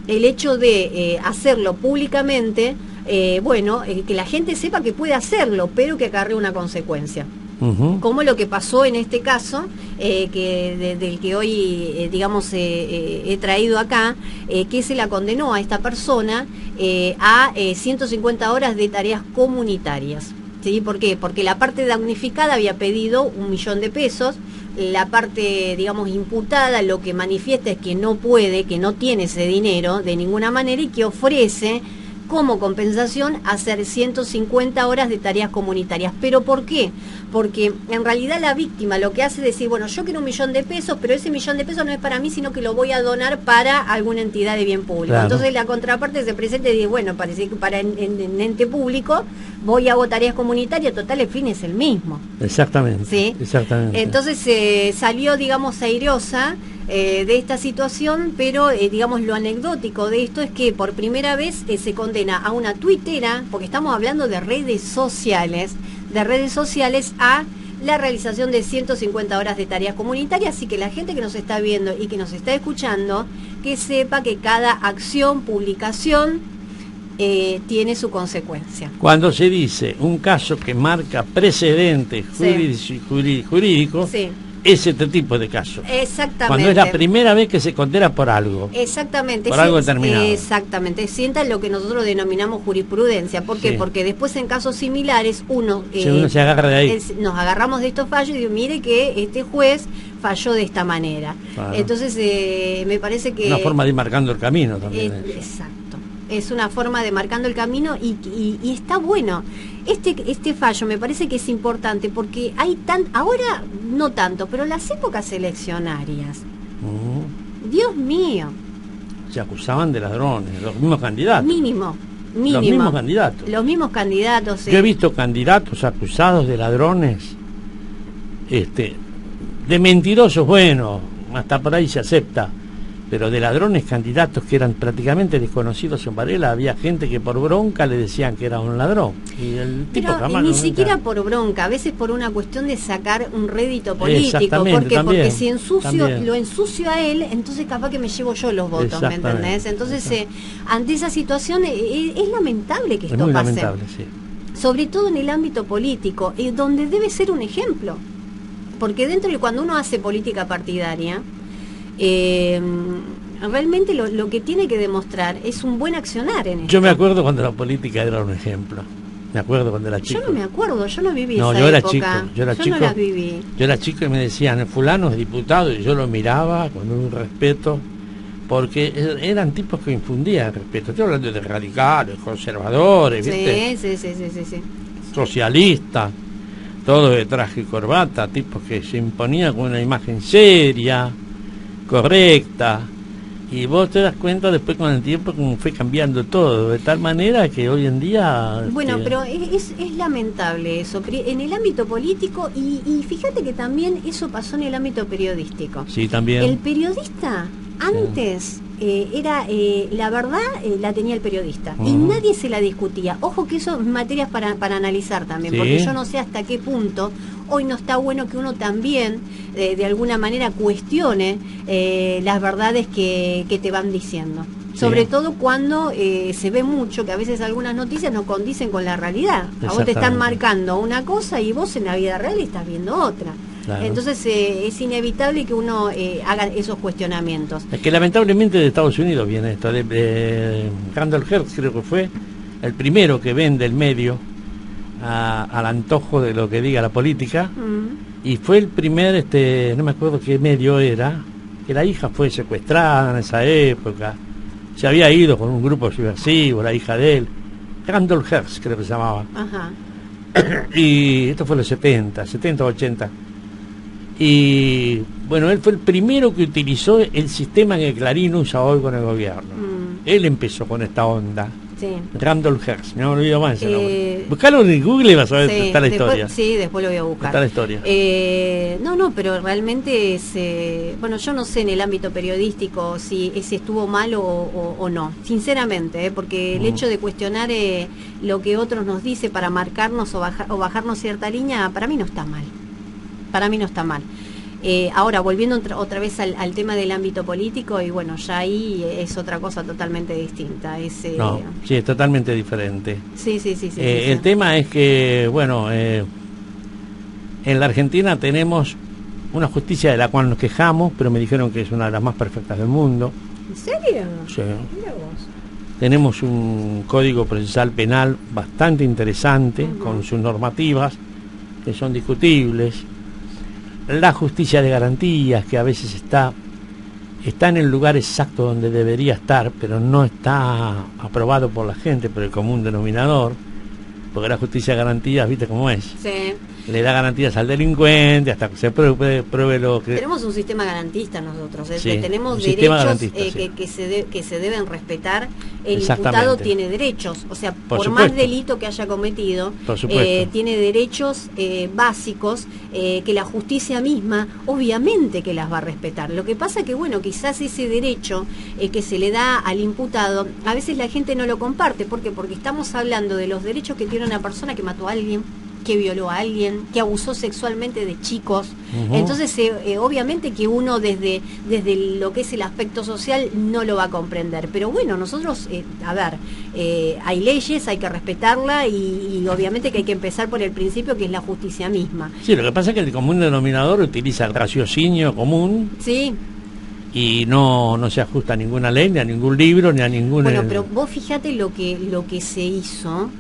el hecho de hacerlo públicamente, que la gente sepa que puede hacerlo, pero que acarrea una consecuencia. Como lo que pasó en este caso, del que hoy, digamos, he traído acá, que se la condenó a esta persona a 150 horas de tareas comunitarias. ¿Sí? ¿Por qué? Porque la parte damnificada había pedido 1 millón de pesos, la parte, digamos, imputada lo que manifiesta es que no puede, que no tiene ese dinero de ninguna manera y que ofrece como compensación hacer 150 horas de tareas comunitarias. ¿Pero por qué? Porque en realidad la víctima lo que hace es decir, bueno, yo quiero 1 millón de pesos, pero ese 1 millón de pesos no es para mí, sino que lo voy a donar para alguna entidad de bien público. Claro. Entonces la contraparte se presenta y dice, bueno, parece que para en ente público voy a hago tareas comunitarias, total, el fin es el mismo. Exactamente. ¿Sí? Exactamente. Entonces salió, digamos, airosa de esta situación, pero digamos lo anecdótico de esto es que por primera vez se condena a una tuitera, porque estamos hablando de redes sociales, a la realización de 150 horas de tareas comunitarias, así que la gente que nos está viendo y que nos está escuchando, que sepa que cada acción, publicación, tiene su consecuencia. Cuando se dice un caso que marca precedente jurídico, es este tipo de caso. Exactamente. Cuando es la primera vez que se condena por algo. Exactamente. Por algo determinado. Exactamente. Sienta lo que nosotros denominamos jurisprudencia. ¿Por qué? Porque después en casos similares uno se agarra de ahí. Nos agarramos de estos fallos y digo, mire que este juez falló de esta manera. Claro. Entonces me parece que... Una forma de ir marcando el camino también. Exacto. Es una forma de marcando el camino y está bueno. Este fallo me parece que es importante porque hay ahora no tanto, pero las épocas eleccionarias, Dios mío. Se acusaban de ladrones, los mismos candidatos. Mínimo. Los mismos candidatos. Los mismos candidatos. Yo he visto candidatos acusados de ladrones, de mentirosos, bueno, hasta por ahí se acepta. Pero de ladrones candidatos que eran prácticamente desconocidos en Varela, había gente que por bronca le decían que era un ladrón. Y el tipo jamás ni siquiera por bronca, a veces por una cuestión de sacar un rédito político. Porque si lo ensucio a él, entonces capaz que me llevo yo los votos, ¿me entendés? Entonces, ante esa situación es lamentable que esto pase. Lamentable, sí. Sobre todo en el ámbito político, donde debe ser un ejemplo. Porque dentro de cuando uno hace política partidaria, realmente lo que tiene que demostrar es un buen accionar en esto. Yo me acuerdo cuando la política era un ejemplo. Me acuerdo cuando era chico. Yo no me acuerdo, yo no viví esa yo era época. Chico, yo era chico. No las viví. Yo era chico y me decían, fulano es diputado, y yo lo miraba con un respeto, porque eran tipos que infundían respeto. Estoy hablando de radicales, conservadores, ¿viste? Sí. Socialistas, todo de traje y corbata, tipos que se imponían con una imagen seria, correcta, y vos te das cuenta después con el tiempo como fue cambiando todo, de tal manera que hoy en día... Bueno, pero es lamentable eso, en el ámbito político, y fíjate que también eso pasó en el ámbito periodístico. Sí, también. El periodista antes era, la verdad la tenía el periodista, y nadie se la discutía. Ojo que eso es materias para analizar también, porque yo no sé hasta qué punto hoy no está bueno que uno también de alguna manera cuestione las verdades que te van diciendo. Sobre todo cuando se ve mucho que a veces algunas noticias no condicen con la realidad. A vos te están marcando una cosa y vos en la vida real estás viendo otra. Claro. Entonces es inevitable que uno haga esos cuestionamientos. Es que lamentablemente de Estados Unidos viene esto. Randall Hearst creo que fue el primero que vende el medio al antojo de lo que diga la política, y fue el primer, no me acuerdo qué medio era, que la hija fue secuestrada en esa época. Se había ido con un grupo subversivo, la hija de él, Randall Hearst creo que se llamaba. Ajá. Y esto fue en los 70, 80. Y bueno, él fue el primero que utilizó el sistema que Clarín usa hoy con el gobierno. Él empezó con esta onda. Sí. Randall Hearst, no me olvido más ese nombre. Buscalo en Google y vas a ver, está la historia. Sí, después lo voy a buscar. Está la historia. No, pero realmente bueno, yo no sé en el ámbito periodístico si estuvo mal o no, sinceramente, porque el hecho de cuestionar lo que otros nos dice para marcarnos o bajarnos cierta línea, para mí no está mal. Para mí no está mal. Ahora, volviendo otra vez al tema del ámbito político, y bueno, ya ahí es otra cosa totalmente distinta. No, sí, es totalmente diferente. Sí. El tema es que, bueno, en la Argentina tenemos una justicia de la cual nos quejamos, pero me dijeron que es una de las más perfectas del mundo. ¿En serio? Sí. Mira vos. Tenemos un código procesal penal bastante interesante, con sus normativas, que son discutibles. La justicia de garantías, que a veces está en el lugar exacto donde debería estar, pero no está aprobado por la gente, por el común denominador, porque la justicia de garantías, ¿viste cómo es? Sí. Le da garantías al delincuente hasta que se pruebe lo que... Tenemos un sistema garantista nosotros, sí, tenemos derechos que se deben respetar. El imputado tiene derechos, o sea, por más delito que haya cometido, tiene derechos básicos que la justicia misma obviamente que las va a respetar. Lo que pasa que, bueno, quizás ese derecho que se le da al imputado, a veces la gente no lo comparte. ¿Por qué? Porque estamos hablando de los derechos que tiene una persona que mató a alguien, que violó a alguien, que abusó sexualmente de chicos. Entonces obviamente que uno desde lo que es el aspecto social no lo va a comprender, pero bueno, nosotros hay leyes, hay que respetarla, y obviamente que hay que empezar por el principio, que es la justicia misma. Sí, lo que pasa es que el común denominador utiliza el raciocinio común. Sí. Y no se ajusta a ninguna ley, ni a ningún libro, ni a ningún... Bueno, pero vos fíjate lo que se hizo,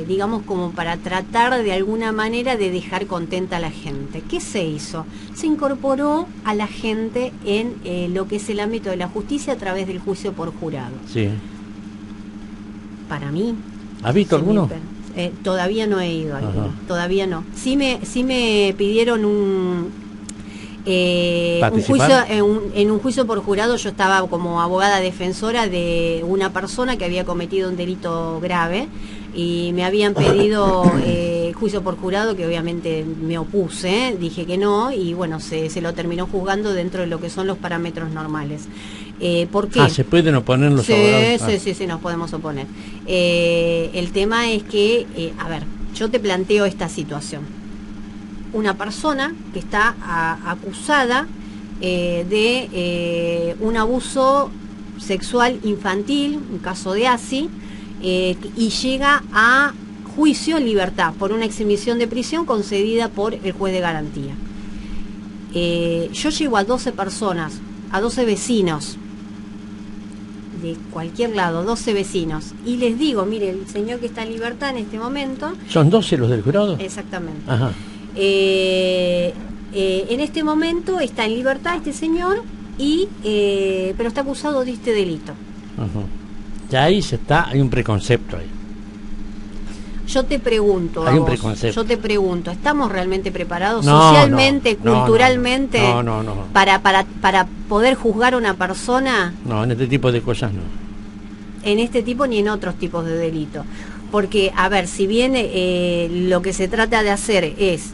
digamos, como para tratar de alguna manera de dejar contenta a la gente. ¿Qué se hizo? Se incorporó a la gente en lo que es el ámbito de la justicia a través del juicio por jurado. Sí. Para mí... ¿Has visto alguno? Todavía no he ido a alguno, todavía no. Sí me pidieron un juicio, en un juicio por jurado. Yo estaba como abogada defensora de una persona que había cometido un delito grave y me habían pedido juicio por jurado, que obviamente me opuse, dije que no, y bueno, se lo terminó juzgando dentro de lo que son los parámetros normales. ¿Por qué? ¿Se pueden oponer los abogados? Sí, nos podemos oponer. El tema es que, yo te planteo esta situación. Una persona que está acusada de un abuso sexual infantil, un caso de ASI, y llega a juicio en libertad por una exhibición de prisión concedida por el juez de garantía. Yo llevo a 12 personas, a 12 vecinos de cualquier lado, 12 vecinos, y les digo, mire, el señor que está en libertad en este momento... ¿Son 12 los del jurado? Exactamente. Ajá. En este momento está en libertad este señor, pero está acusado de este delito. Ya ahí hay un preconcepto ahí. Yo te pregunto, hay un preconcepto. Yo te pregunto, ¿estamos realmente preparados socialmente, culturalmente, para poder juzgar a una persona? No, en este tipo de cosas no. En este tipo ni en otros tipos de delitos. Porque, si bien lo que se trata de hacer es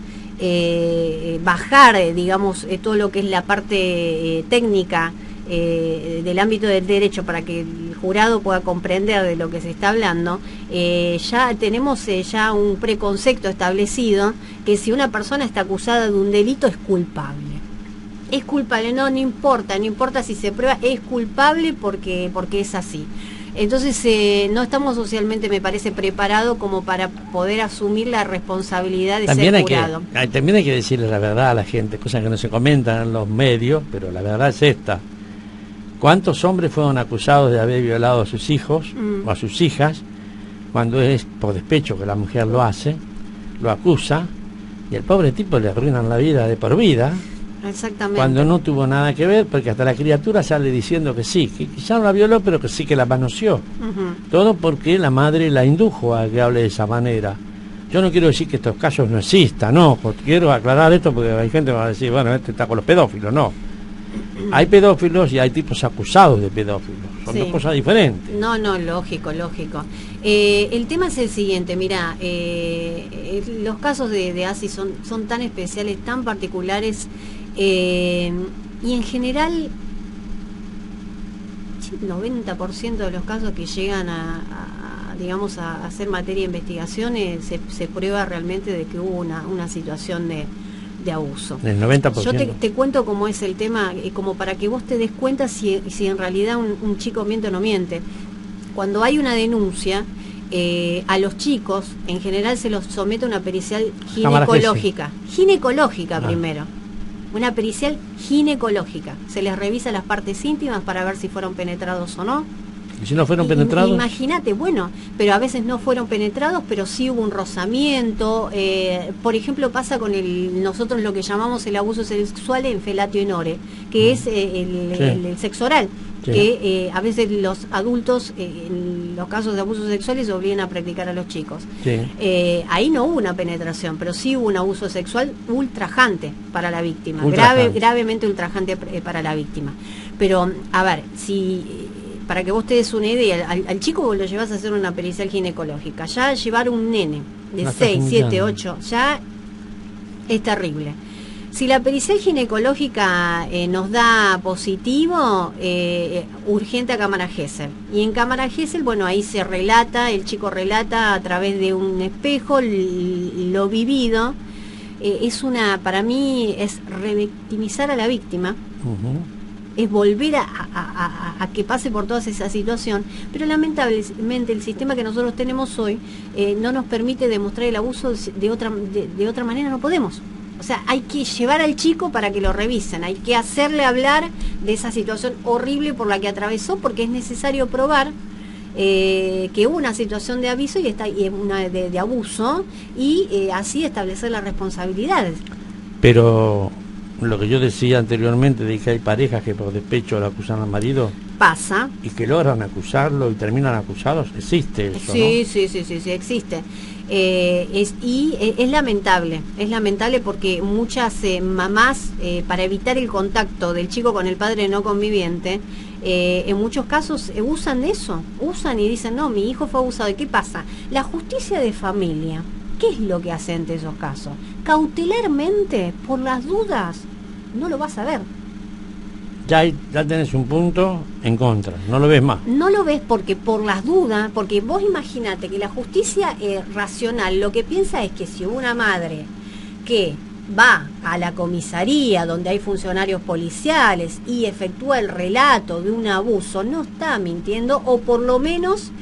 bajar, digamos, todo lo que es la parte técnica del ámbito del derecho para que el jurado pueda comprender de lo que se está hablando, ya tenemos ya un preconcepto establecido que si una persona está acusada de un delito es culpable. Es culpable, no importa si se prueba, es culpable porque es así. Entonces no estamos socialmente, me parece, preparados como para poder asumir la responsabilidad de también ser jurado. También hay que decirle la verdad a la gente, cosas que no se comentan en los medios, pero la verdad es esta. ¿Cuántos hombres fueron acusados de haber violado a sus hijos o a sus hijas, cuando es por despecho que la mujer lo hace, lo acusa, y al pobre tipo le arruinan la vida de por vida? Exactamente. Cuando no tuvo nada que ver, porque hasta la criatura sale diciendo que sí, que quizá no la violó, pero que sí que la manoseó. Todo porque la madre la indujo a que hable de esa manera. Yo no quiero decir que estos casos no existan, no, porque quiero aclarar esto porque hay gente que va a decir, bueno, este está con los pedófilos, no. Hay pedófilos y hay tipos acusados de pedófilos, son dos cosas diferentes. No, lógico. El tema es el siguiente, mira, los casos de ASI son tan especiales, tan particulares, y en general el 90% de los casos que llegan digamos a hacer materia de investigación se prueba realmente de que hubo una situación de abuso. El 90%. Yo te cuento cómo es el tema, como para que vos te des cuenta si en realidad un chico miente o no miente. Cuando hay una denuncia, a los chicos en general se los somete a una pericial ginecológica. Primero. Una pericial ginecológica. Se les revisa las partes íntimas para ver si fueron penetrados o no. ¿Y si no fueron penetrados? Imagínate, bueno, pero a veces no fueron penetrados, pero sí hubo un rozamiento. Por ejemplo, pasa con nosotros lo que llamamos el abuso sexual en felatio in ore, que es el sexo oral, que a veces los adultos, en los casos de abusos sexuales, obligan a practicar a los chicos. Ahí no hubo una penetración, pero sí hubo un abuso sexual ultrajante para la víctima, gravemente ultrajante para la víctima. Pero, a ver, para que vos te des una idea, al chico vos lo llevas a hacer una pericial ginecológica. Ya llevar un nene de 6, 7, 8, ya es terrible. Si la pericial ginecológica nos da positivo, urgente a cámara Gesell. Y en cámara Gesell, bueno, ahí se relata, el chico relata a través de un espejo lo vivido. Para mí es revictimizar a la víctima. Es volver a que pase por toda esa situación, pero lamentablemente el sistema que nosotros tenemos hoy no nos permite demostrar el abuso de otra manera, no podemos. O sea, hay que llevar al chico para que lo revisen, hay que hacerle hablar de esa situación horrible por la que atravesó, porque es necesario probar que hubo una situación de aviso de abuso y así establecer las responsabilidades. Pero lo que yo decía anteriormente de que hay parejas que por despecho lo acusan al marido, pasa, y que logran acusarlo y terminan acusados, existe eso, sí, ¿no? Sí, existe. Es lamentable porque muchas mamás, para evitar el contacto del chico con el padre no conviviente, en muchos casos usan eso, y dicen, no, mi hijo fue abusado. ¿Y qué pasa? La justicia de familia, ¿qué es lo que hace ante esos casos? Cautelarmente, por las dudas, no lo vas a ver. Ya tenés un punto en contra, no lo ves más. No lo ves porque por las dudas, porque vos imaginate que la justicia racional lo que piensa es que si una madre que va a la comisaría donde hay funcionarios policiales y efectúa el relato de un abuso, no está mintiendo, o por lo menos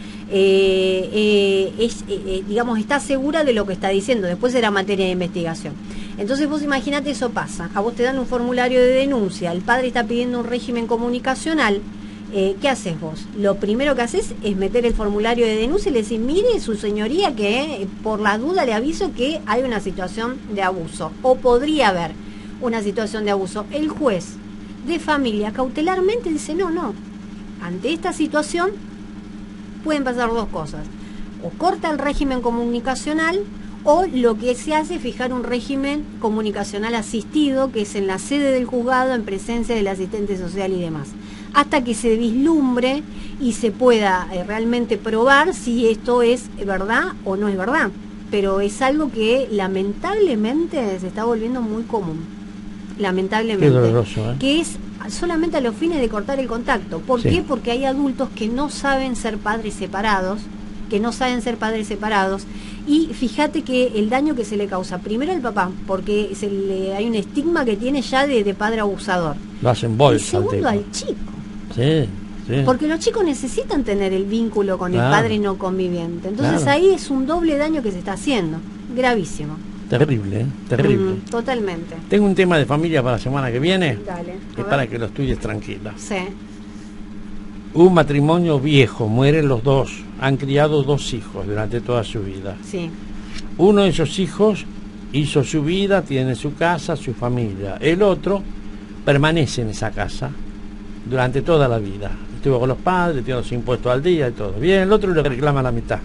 digamos, está segura de lo que está diciendo. Después será materia de investigación. Entonces vos imaginate, eso pasa, a vos te dan un formulario de denuncia, el padre está pidiendo un régimen comunicacional, ¿qué haces vos? Lo primero que haces es meter el formulario de denuncia y le decís, mire su señoría que por la duda le aviso que hay una situación de abuso, o podría haber una situación de abuso. El juez de familia cautelarmente dice, no, ante esta situación pueden pasar dos cosas, o corta el régimen comunicacional, o lo que se hace es fijar un régimen comunicacional asistido, que es en la sede del juzgado, en presencia del asistente social y demás, hasta que se vislumbre y se pueda realmente probar si esto es verdad o no es verdad. Pero es algo que lamentablemente se está volviendo muy común. Lamentablemente. Qué doloroso, que es solamente a los fines de cortar el contacto. ¿Por qué? Porque hay adultos que no saben ser padres separados, y fíjate que el daño que se le causa primero al papá, porque hay un estigma que tiene ya de padre abusador. Lo hacen bolsa. Y segundo, al chico. Sí. Porque los chicos necesitan tener el vínculo con el padre no conviviente. Entonces ahí es un doble daño que se está haciendo. Gravísimo. Terrible, terrible. Totalmente. Tengo un tema de familia para la semana que viene. Dale. Es para que lo estudies tranquila. Sí. Un matrimonio viejo, mueren los dos. Han criado 2 hijos durante toda su vida. Sí. Uno de esos hijos hizo su vida, tiene su casa, su familia. El otro permanece en esa casa durante toda la vida. Estuvo con los padres, tiene los impuestos al día y todo. Bien, el otro le reclama la mitad.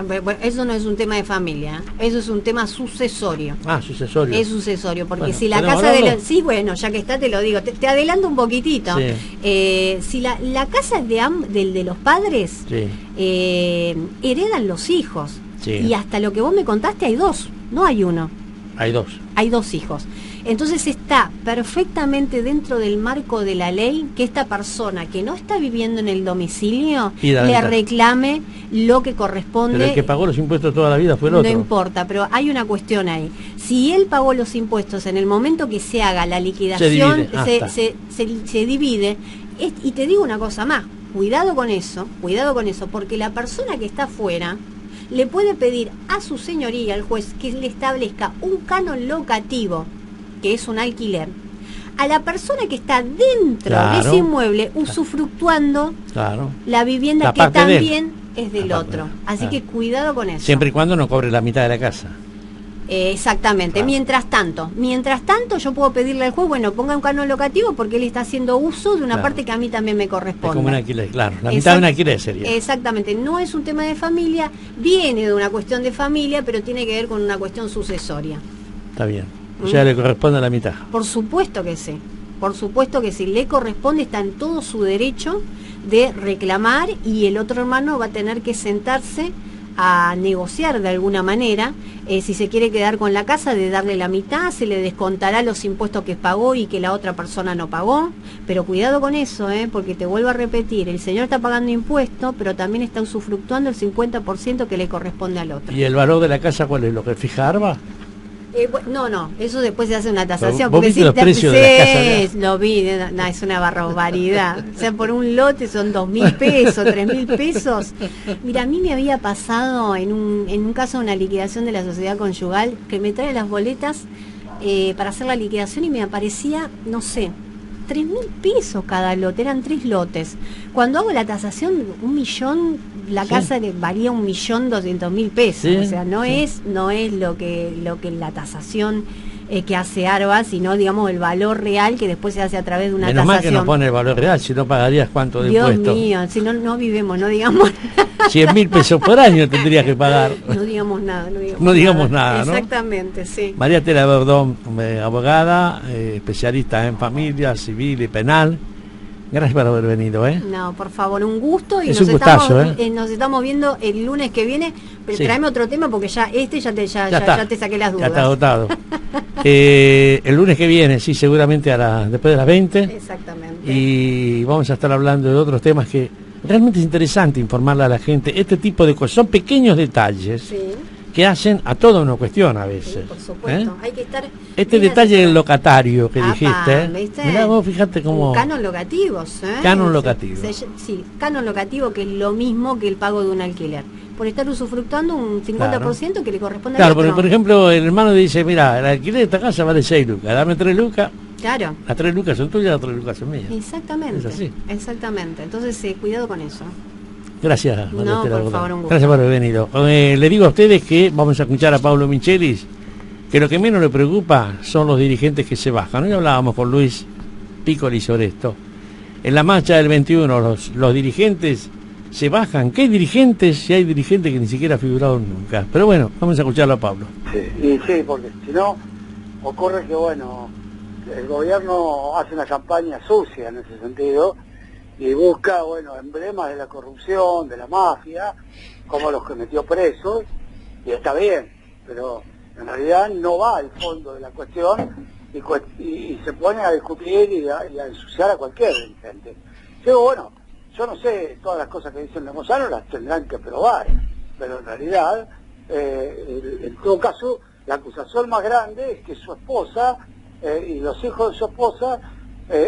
Bueno, eso no es un tema de familia, eso es un tema sucesorio. Ah, sucesorio. Es sucesorio, porque bueno, si la casa de los... Sí, bueno, ya que está te lo digo, te adelanto un poquitito. Sí. Si la casa es de los padres, sí, heredan los hijos. Sí. Y hasta lo que vos me contaste hay 2, no hay 1. Hay 2. Hay 2 hijos. Entonces está perfectamente dentro del marco de la ley que esta persona que no está viviendo en el domicilio le reclame lo que corresponde. Pero el que pagó los impuestos toda la vida fue el otro. No importa, pero hay una cuestión ahí. Si él pagó los impuestos en el momento que se haga la liquidación, se divide. Y te digo una cosa más, cuidado con eso, porque la persona que está afuera le puede pedir a su señoría, al juez, que le establezca un canon locativo, que es un alquiler, a la persona que está dentro de ese inmueble usufructuando la vivienda que también es del otro. Así que cuidado con eso. Siempre y cuando no cobre la mitad de la casa. Exactamente. Mientras tanto yo puedo pedirle al juez, bueno, ponga un canon locativo porque él está haciendo uso de una parte que a mí también me corresponde. Es como un alquiler, claro. La mitad de un alquiler sería. Exactamente. No es un tema de familia, viene de una cuestión de familia, pero tiene que ver con una cuestión sucesoria. Está bien. O sea, le corresponde a la mitad. Por supuesto que sí. Por supuesto que sí. Le corresponde, está en todo su derecho de reclamar, y el otro hermano va a tener que sentarse a negociar de alguna manera, si se quiere quedar con la casa, de darle la mitad, se le descontará los impuestos que pagó y que la otra persona no pagó, pero cuidado con eso, porque te vuelvo a repetir, el señor está pagando impuestos, pero también está usufructuando el 50% que le corresponde al otro. ¿Y el valor de la casa cuál es? ¿Lo que fija ARBA? No, eso después se hace una tasación. ¿Vos viste los precios de la casa? Lo vi, no, es una barbaridad. O sea, por un lote son 2.000 pesos, 3.000 pesos. Mira, a mí me había pasado en un caso de una liquidación de la sociedad conyugal, que me trae las boletas para hacer la liquidación y me aparecía, no sé, 3.000 pesos cada lote, eran 3 lotes. Cuando hago la tasación, 1 millón, la casa varía 1.200.000 pesos. Sí, o sea, no es lo que la tasación que hace ARBA, sino, digamos, el valor real que después se hace a través de una tasación. Menos mal que no pone el valor real, si no pagarías cuánto de impuestos. Dios mío, si no vivimos, no digamos 100.000 pesos por año tendrías que pagar. No digamos nada, ¿no? Exactamente, sí. María Estela Bordón, abogada, especialista en familia, civil y penal. Gracias por haber venido, No, por favor, un gusto, y es un gustazo, nos estamos viendo el lunes que viene. Pero tráeme otro tema porque ya te saqué las dudas. Ya está agotado. El lunes que viene, sí, seguramente después de las 20. Exactamente. Y vamos a estar hablando de otros temas que realmente es interesante informarle a la gente. Este tipo de cosas son pequeños detalles que hacen a toda una cuestión a veces. Sí, por supuesto. Hay que estar... Este detalle del locatario que dijiste, ¿viste? Mirá vos, fíjate cómo... Canon locativos, Canon locativo. Sí, canon locativo, que es lo mismo que el pago de un alquiler. Por estar usufructuando un 50% que le corresponde al otro. Claro, por ejemplo, el hermano dice, mira, el alquiler de esta casa vale 6 lucas, dame 3 lucas. Claro. Las 3 lucas son tuyas, las 3 lucas son mías. Exactamente. Es así. Exactamente. Entonces, cuidado con eso. Gracias, no, por favor, un gusto. Gracias por haber venido. Le digo a ustedes que vamos a escuchar a Pablo Michelis, que lo que menos le preocupa son los dirigentes que se bajan. Hoy hablábamos con Luis Piccoli sobre esto. En la marcha del 21 los dirigentes se bajan. ¿Qué dirigentes? Si hay dirigentes que ni siquiera figuraron nunca. Pero bueno, vamos a escucharlo a Pablo. Sí, porque si no, ocurre que, el gobierno hace una campaña sucia en ese sentido, y busca, emblemas de la corrupción, de la mafia, como los que metió presos, y está bien, pero en realidad no va al fondo de la cuestión, y se pone a discutir y a ensuciar a cualquier dirigente. Digo, bueno, yo no sé, todas las cosas que dicen los Lozano las tendrán que probar, pero en realidad, en todo caso, la acusación más grande es que su esposa y los hijos de su esposa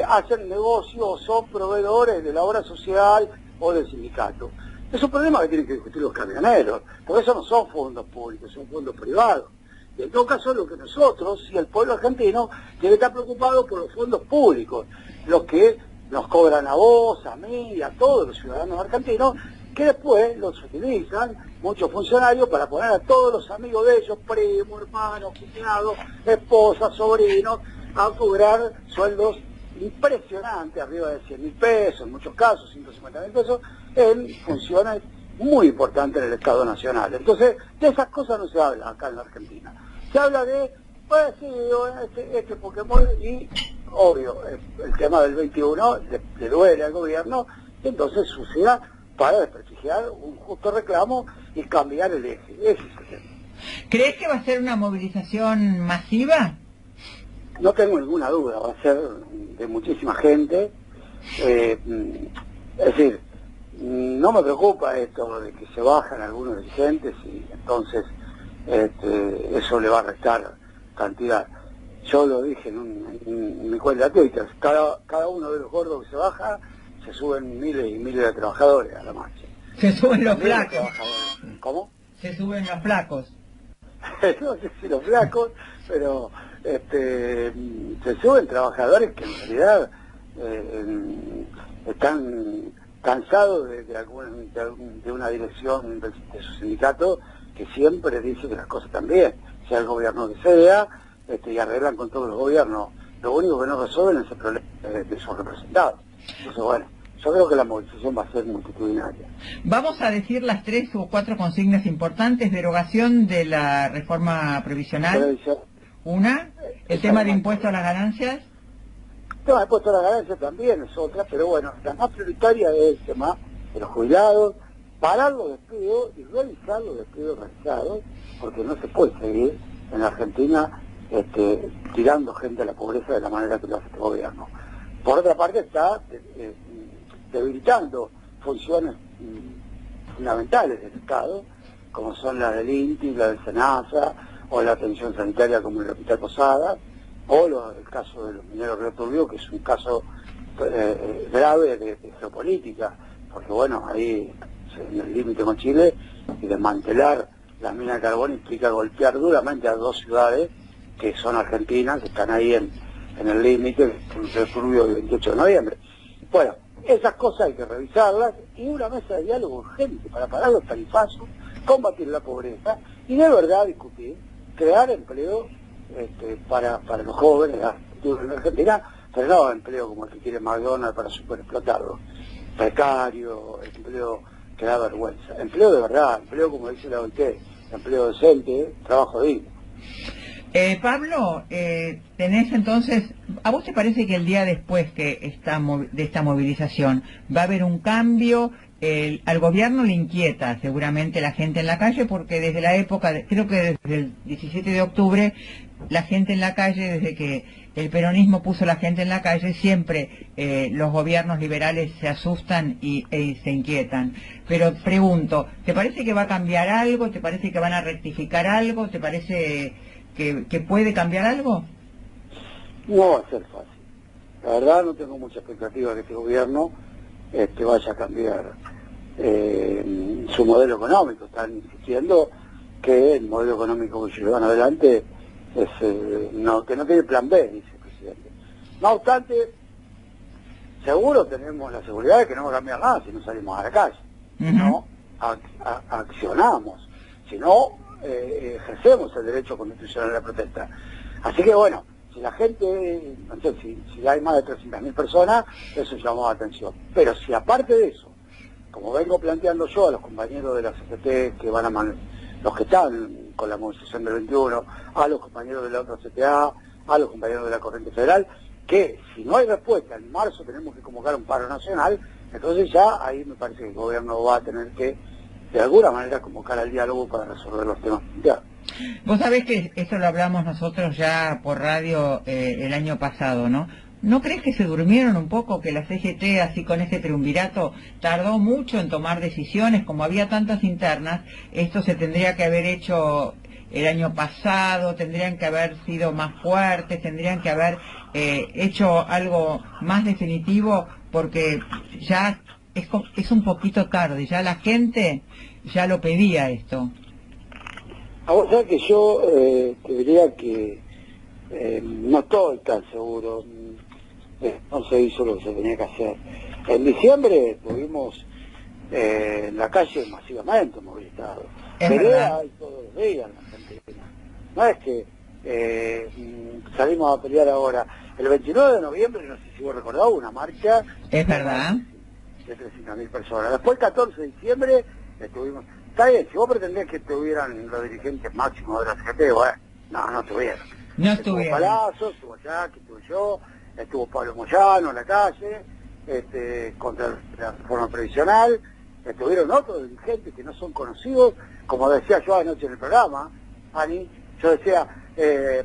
hacen negocio o son proveedores de la obra social o del sindicato. Es un problema que tienen que discutir los camioneros, porque eso no son fondos públicos, son fondos privados. Y en todo caso, lo que nosotros y el pueblo argentino tiene que estar preocupado por los fondos públicos, los que nos cobran a vos, a mí y a todos los ciudadanos argentinos, que después los utilizan muchos funcionarios para poner a todos los amigos de ellos, primos, hermanos, cuñados, esposas, sobrinos, a cobrar sueldos impresionantes, arriba de 100.000 pesos, en muchos casos 150.000 pesos, en funciones muy importantes en el Estado Nacional. Entonces, de esas cosas no se habla acá en la Argentina. Se habla de, pues sí, este Pokémon, y obvio, el tema del 21 le duele al gobierno, entonces suceda para desprestigiar un justo reclamo y cambiar el eje. Ese es el tema. ¿Crees que va a ser una movilización masiva? No tengo ninguna duda, va a ser de muchísima gente. Es decir, no me preocupa esto de que se bajan algunos dirigentes y entonces eso le va a restar cantidad. Yo lo dije en mi cuenta de Twitter, cada uno de los gordos que se baja, se suben miles y miles de trabajadores a la marcha. Se suben los flacos. ¿Cómo? Se suben los flacos. No sé si los flacos, pero se suben trabajadores que en realidad están cansados de una dirección de su sindicato que siempre dice que las cosas están bien, sea el gobierno que sea, y arreglan con todos los gobiernos. Lo único que no resuelven es el problema de sus representados. Entonces, bueno, yo creo que la movilización va a ser multitudinaria. Vamos a decir las 3 o 4 consignas importantes: derogación de la reforma previsional. Una, el tema de impuesto a las ganancias. El tema de impuesto a las ganancias también es otra, pero bueno, la más prioritaria es el tema de los jubilados, parar los despidos y revisar los despidos realizados, porque no se puede seguir en la Argentina tirando gente a la pobreza de la manera que lo hace este gobierno. Por otra parte está debilitando funciones fundamentales del Estado, como son las del INTI, la del SENASA, o la atención sanitaria como en el Hospital Posada, o el caso de los mineros Río Turbio, que es un caso grave de geopolítica, porque bueno, ahí en el límite con Chile, y desmantelar la mina de carbón implica golpear duramente a 2 ciudades que son argentinas, que están ahí en el límite, Río Turbio el 28 de noviembre. Bueno, esas cosas hay que revisarlas, y una mesa de diálogo urgente para parar los tarifazos, combatir la pobreza, y de verdad discutir, crear empleo para los jóvenes en Argentina, pero no empleo como el que quiere McDonald's para superexplotarlo, precario, empleo que da vergüenza, empleo de verdad, empleo como dice la OIT, empleo decente, trabajo digno. Pablo, tenés entonces, ¿a vos te parece que el día después de esta movilización va a haber un cambio? Al gobierno le inquieta seguramente la gente en la calle, porque desde la época, creo que desde el 17 de octubre, la gente en la calle, desde que el peronismo puso a la gente en la calle, siempre los gobiernos liberales se asustan y se inquietan. Pero pregunto, ¿te parece que va a cambiar algo? ¿Te parece que van a rectificar algo? ¿Te parece que puede cambiar algo? No va a ser fácil. La verdad no tengo mucha expectativa de que este gobierno vaya a cambiar su modelo económico. Están insistiendo que el modelo económico que llevan adelante es que no tiene plan B, dice el presidente. No obstante, seguro tenemos la seguridad de que no va a cambiar nada si no salimos a la calle, si no accionamos, si no ejercemos el derecho constitucional a la protesta. Así que bueno, si la gente, no sé, si hay más de 300.000 personas, eso llamó la atención. Pero si aparte de eso, como vengo planteando yo a los compañeros de la CGT que van a los que están con la movilización del 21, a los compañeros de la otra CTA, a los compañeros de la Corriente Federal, que si no hay respuesta, en marzo tenemos que convocar un paro nacional, entonces ya ahí me parece que el gobierno va a tener que, de alguna manera, convocar al diálogo para resolver los temas planteados. Vos sabés que esto lo hablamos nosotros ya por radio el año pasado, ¿no? ¿No crees que se durmieron un poco, que la CGT, así con este triunvirato, tardó mucho en tomar decisiones? Como había tantas internas, esto se tendría que haber hecho el año pasado, tendrían que haber sido más fuertes, tendrían que haber hecho algo más definitivo, porque ya es un poquito tarde, ya la gente ya lo pedía esto. A vos sabés que yo te diría que no estoy tan seguro, no se hizo lo que se tenía que hacer. En diciembre estuvimos en la calle masivamente movilizados. Pelea hay todos los días en la Argentina. No es que salimos a pelear ahora. El 29 de noviembre, no sé si vos recordás, una marcha. Es verdad. De 300.000 personas. Después, el 14 de diciembre, estuvimos... Está bien, si vos pretendés que estuvieran los dirigentes máximos de la CGT, bueno, no estuvieron. No estuvieron. Estuvo Palazzo, estuvo Jackie, estuve yo, estuvo Pablo Moyano en la calle, contra la reforma previsional, estuvieron otros dirigentes que no son conocidos, como decía yo anoche en el programa, Ani, yo decía, la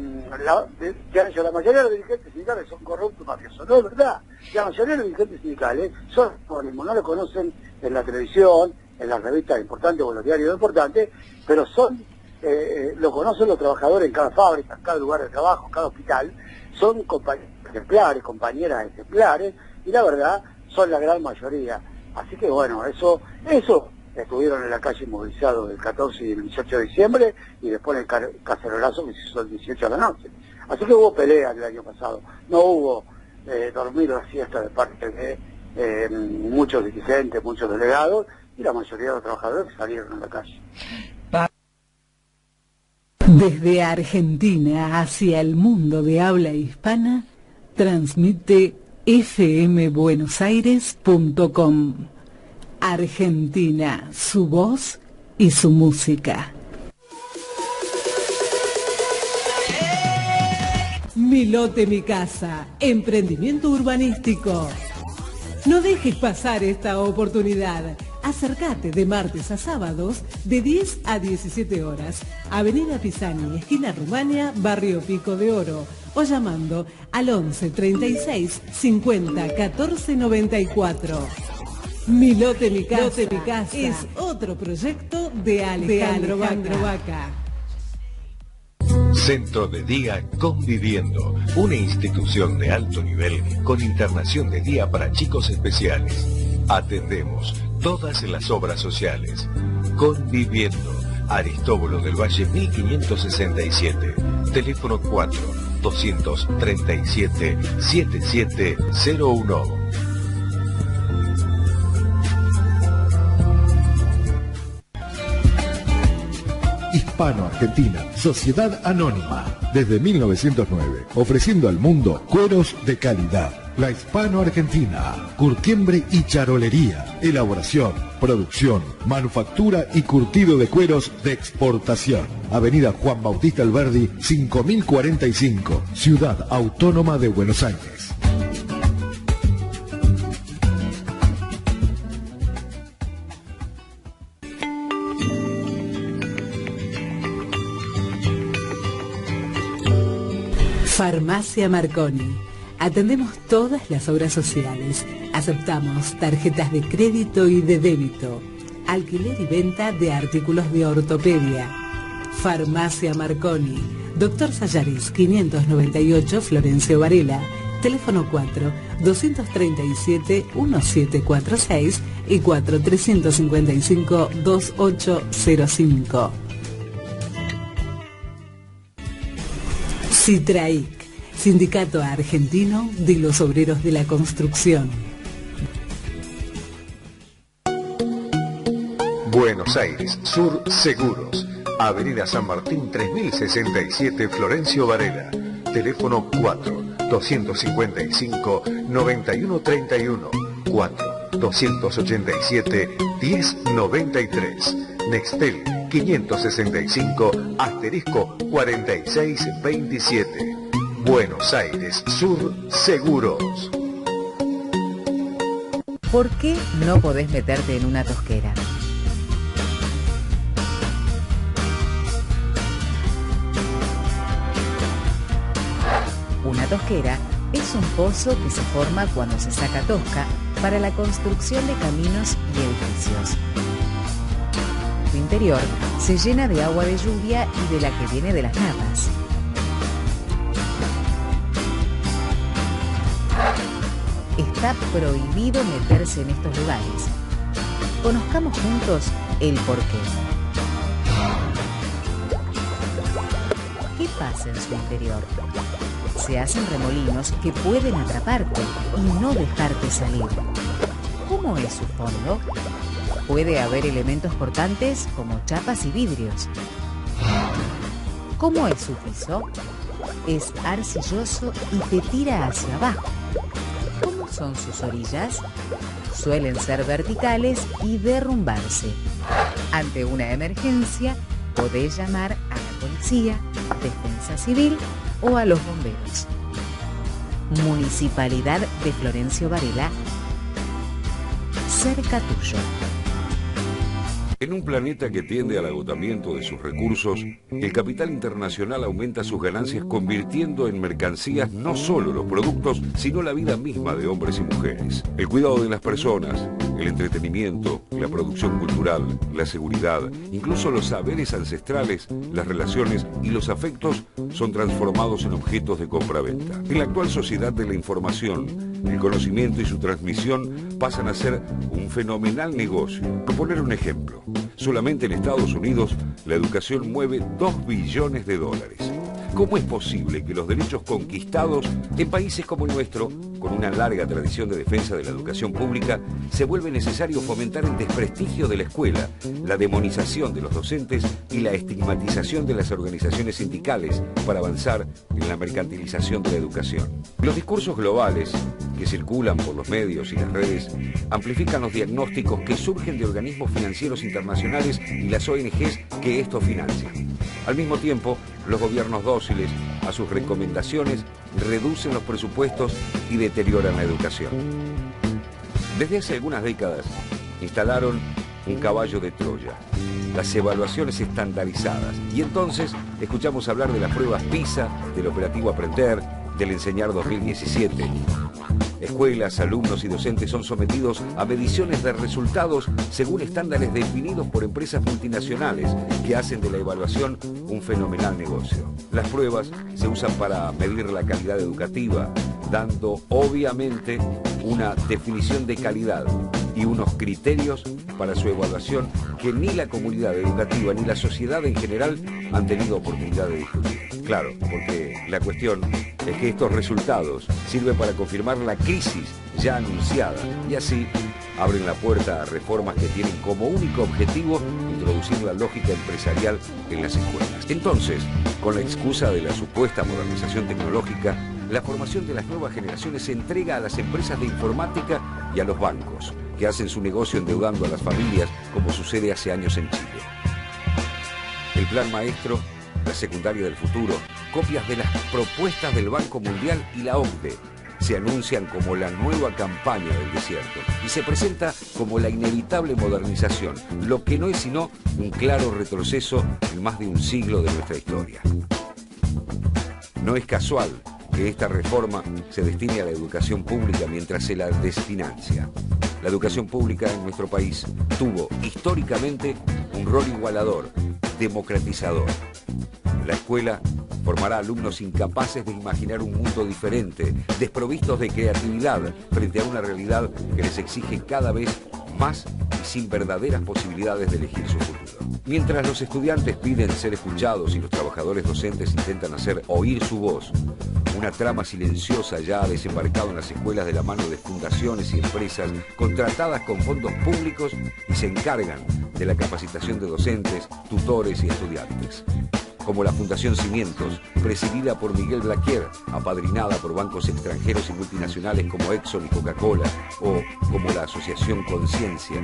mayoría de los dirigentes sindicales son corruptos mafiosos. No es verdad, la mayoría de los dirigentes sindicales son anónimos, no lo conocen en la televisión, en las revistas importantes o en los diarios importantes, pero lo conocen los trabajadores en cada fábrica, en cada lugar de trabajo, en cada hospital, son compañeros ejemplares, compañeras ejemplares, y la verdad son la gran mayoría. Así que bueno, eso estuvieron en la calle movilizados el 14 y el 18 de diciembre, y después el cacerolazo que se hizo el 18 de la noche. Así que hubo peleas el año pasado, no hubo dormir la siesta de parte de muchos dirigentes, muchos delegados, y la mayoría de los trabajadores salieron a la calle. Desde Argentina hacia el mundo de habla hispana, transmite fmbuenosaires.com. Argentina, su voz y su música. Mi lote, mi casa, emprendimiento urbanístico. No dejes pasar esta oportunidad. Acércate de martes a sábados de 10 a 17 horas. Avenida Pisani, esquina Rumania, Barrio Pico de Oro. O llamando al 11 36 50 14 94. Mi lote, mi casa, es otro proyecto de Alejandro Vaca. Centro de Día Conviviendo, una institución de alto nivel con internación de día para chicos especiales. Atendemos todas las obras sociales. Conviviendo, Aristóbulo del Valle 1567, teléfono 4-237-7701. Hispano-Argentina, Sociedad Anónima, desde 1909, ofreciendo al mundo cueros de calidad. La Hispano-Argentina, curtiembre y charolería, elaboración, producción, manufactura y curtido de cueros de exportación. Avenida Juan Bautista Alberdi, 5045, Ciudad Autónoma de Buenos Aires. Farmacia Marconi. Atendemos todas las obras sociales. Aceptamos tarjetas de crédito y de débito. Alquiler y venta de artículos de ortopedia. Farmacia Marconi. Dr. Sayaris, 598, Florencio Varela. Teléfono 4-237-1746 y 4-355-2805. Citraic, Sindicato Argentino de los Obreros de la Construcción. Buenos Aires, Sur Seguros. Avenida San Martín 3067, Florencio Varela. Teléfono 4-255-9131. 4-287-1093. Nextel 565-4627. Buenos Aires, Sur Seguros. ¿Por qué no podés meterte en una tosquera? Una tosquera es un pozo que se forma cuando se saca tosca para la construcción de caminos y edificios. Su interior se llena de agua de lluvia y de la que viene de las napas. Está prohibido meterse en estos lugares. Conozcamos juntos el porqué. ¿Qué pasa en su interior? Se hacen remolinos que pueden atraparte y no dejarte salir. ¿Cómo es su fondo? Puede haber elementos cortantes como chapas y vidrios. ¿Cómo es su piso? Es arcilloso y te tira hacia abajo. ¿Cómo son sus orillas? Suelen ser verticales y derrumbarse. Ante una emergencia, podés llamar a la policía, defensa civil o a los bomberos. Municipalidad de Florencio Varela, cerca tuyo. En un planeta que tiende al agotamiento de sus recursos, el capital internacional aumenta sus ganancias convirtiendo en mercancías no solo los productos, sino la vida misma de hombres y mujeres. El cuidado de las personas, el entretenimiento, la producción cultural, la seguridad, incluso los saberes ancestrales, las relaciones y los afectos son transformados en objetos de compra-venta. En la actual sociedad de la información, el conocimiento y su transmisión pasan a ser un fenomenal negocio. Por poner un ejemplo, solamente en Estados Unidos la educación mueve $2 billones. ¿Cómo es posible que los derechos conquistados en países como el nuestro, con una larga tradición de defensa de la educación pública, se vuelve necesario fomentar el desprestigio de la escuela, la demonización de los docentes y la estigmatización de las organizaciones sindicales para avanzar en la mercantilización de la educación? Los discursos globales que circulan por los medios y las redes amplifican los diagnósticos que surgen de organismos financieros internacionales y las ONGs que estos financian. Al mismo tiempo, los gobiernos dóciles a sus recomendaciones reducen los presupuestos y deterioran la educación. Desde hace algunas décadas instalaron un caballo de Troya, las evaluaciones estandarizadas, y entonces escuchamos hablar de las pruebas PISA, del operativo Aprender, del Enseñar 2017. Escuelas, alumnos y docentes son sometidos a mediciones de resultados según estándares definidos por empresas multinacionales que hacen de la evaluación un fenomenal negocio. Las pruebas se usan para medir la calidad educativa, dando obviamente una definición de calidad y unos criterios para su evaluación que ni la comunidad educativa ni la sociedad en general han tenido oportunidad de discutir. Claro, porque la cuestión es que estos resultados sirven para confirmar la crisis ya anunciada y así abren la puerta a reformas que tienen como único objetivo introducir la lógica empresarial en las escuelas. Entonces, con la excusa de la supuesta modernización tecnológica, la formación de las nuevas generaciones se entrega a las empresas de informática y a los bancos, que hacen su negocio endeudando a las familias, como sucede hace años en Chile. El Plan Maestro, la secundaria del futuro, copias de las propuestas del Banco Mundial y la OCDE, se anuncian como la nueva campaña del desierto y se presenta como la inevitable modernización, lo que no es sino un claro retroceso en más de un siglo de nuestra historia. No es casual que esta reforma se destine a la educación pública mientras se la desfinancia. La educación pública en nuestro país tuvo históricamente un rol igualador, democratizador. La escuela formará alumnos incapaces de imaginar un mundo diferente, desprovistos de creatividad frente a una realidad que les exige cada vez más y sin verdaderas posibilidades de elegir su futuro. Mientras los estudiantes piden ser escuchados y los trabajadores docentes intentan hacer oír su voz, una trama silenciosa ya ha desembarcado en las escuelas de la mano de fundaciones y empresas contratadas con fondos públicos y se encargan de la capacitación de docentes, tutores y estudiantes. Como la Fundación Cimientos, presidida por Miguel Blaquier, apadrinada por bancos extranjeros y multinacionales como Exxon y Coca-Cola, o como la Asociación Conciencia,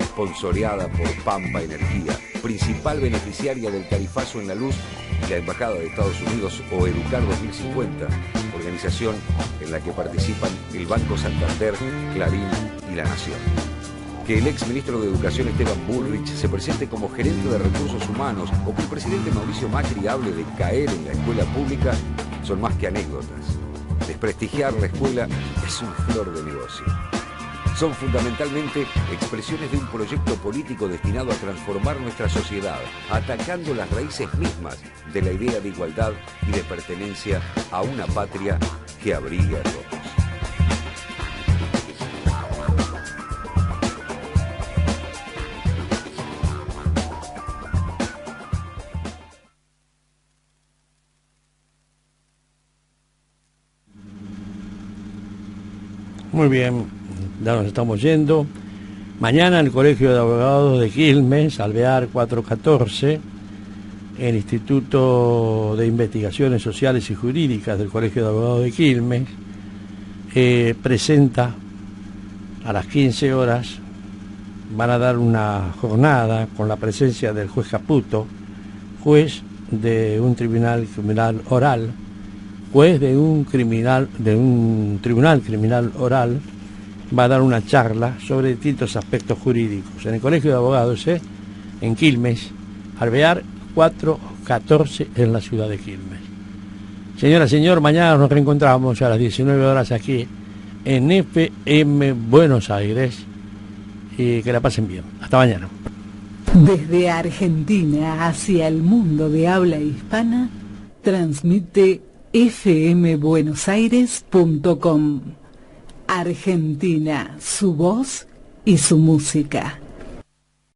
sponsoreada por Pampa Energía, principal beneficiaria del tarifazo en la luz, y la Embajada de Estados Unidos o Educar 2050, organización en la que participan el Banco Santander, Clarín y La Nación. Que el ex ministro de Educación Esteban Bullrich se presente como gerente de recursos humanos o que el presidente Mauricio Macri hable de caer en la escuela pública son más que anécdotas. desprestigiar la escuela es una flor de negocio. Son fundamentalmente expresiones de un proyecto político destinado a transformar nuestra sociedad, atacando las raíces mismas de la idea de igualdad y de pertenencia a una patria que abrigue a todos. Muy bien, ya nos estamos yendo. Mañana el Colegio de Abogados de Quilmes, Alvear 414, el Instituto de Investigaciones Sociales y Jurídicas del Colegio de Abogados de Quilmes, presenta a las 15 horas, van a dar una jornada con la presencia del juez Caputo, juez de un tribunal criminal oral, juez de un tribunal criminal oral, va a dar una charla sobre distintos aspectos jurídicos en el Colegio de Abogados, en Quilmes, Alvear 414 en la ciudad de Quilmes. Señora, señor, mañana nos reencontramos a las 19 horas aquí en FM Buenos Aires y que la pasen bien. Hasta mañana. Desde Argentina hacia el mundo de habla hispana, transmite fmbuenosaires.com. Argentina, su voz y su música.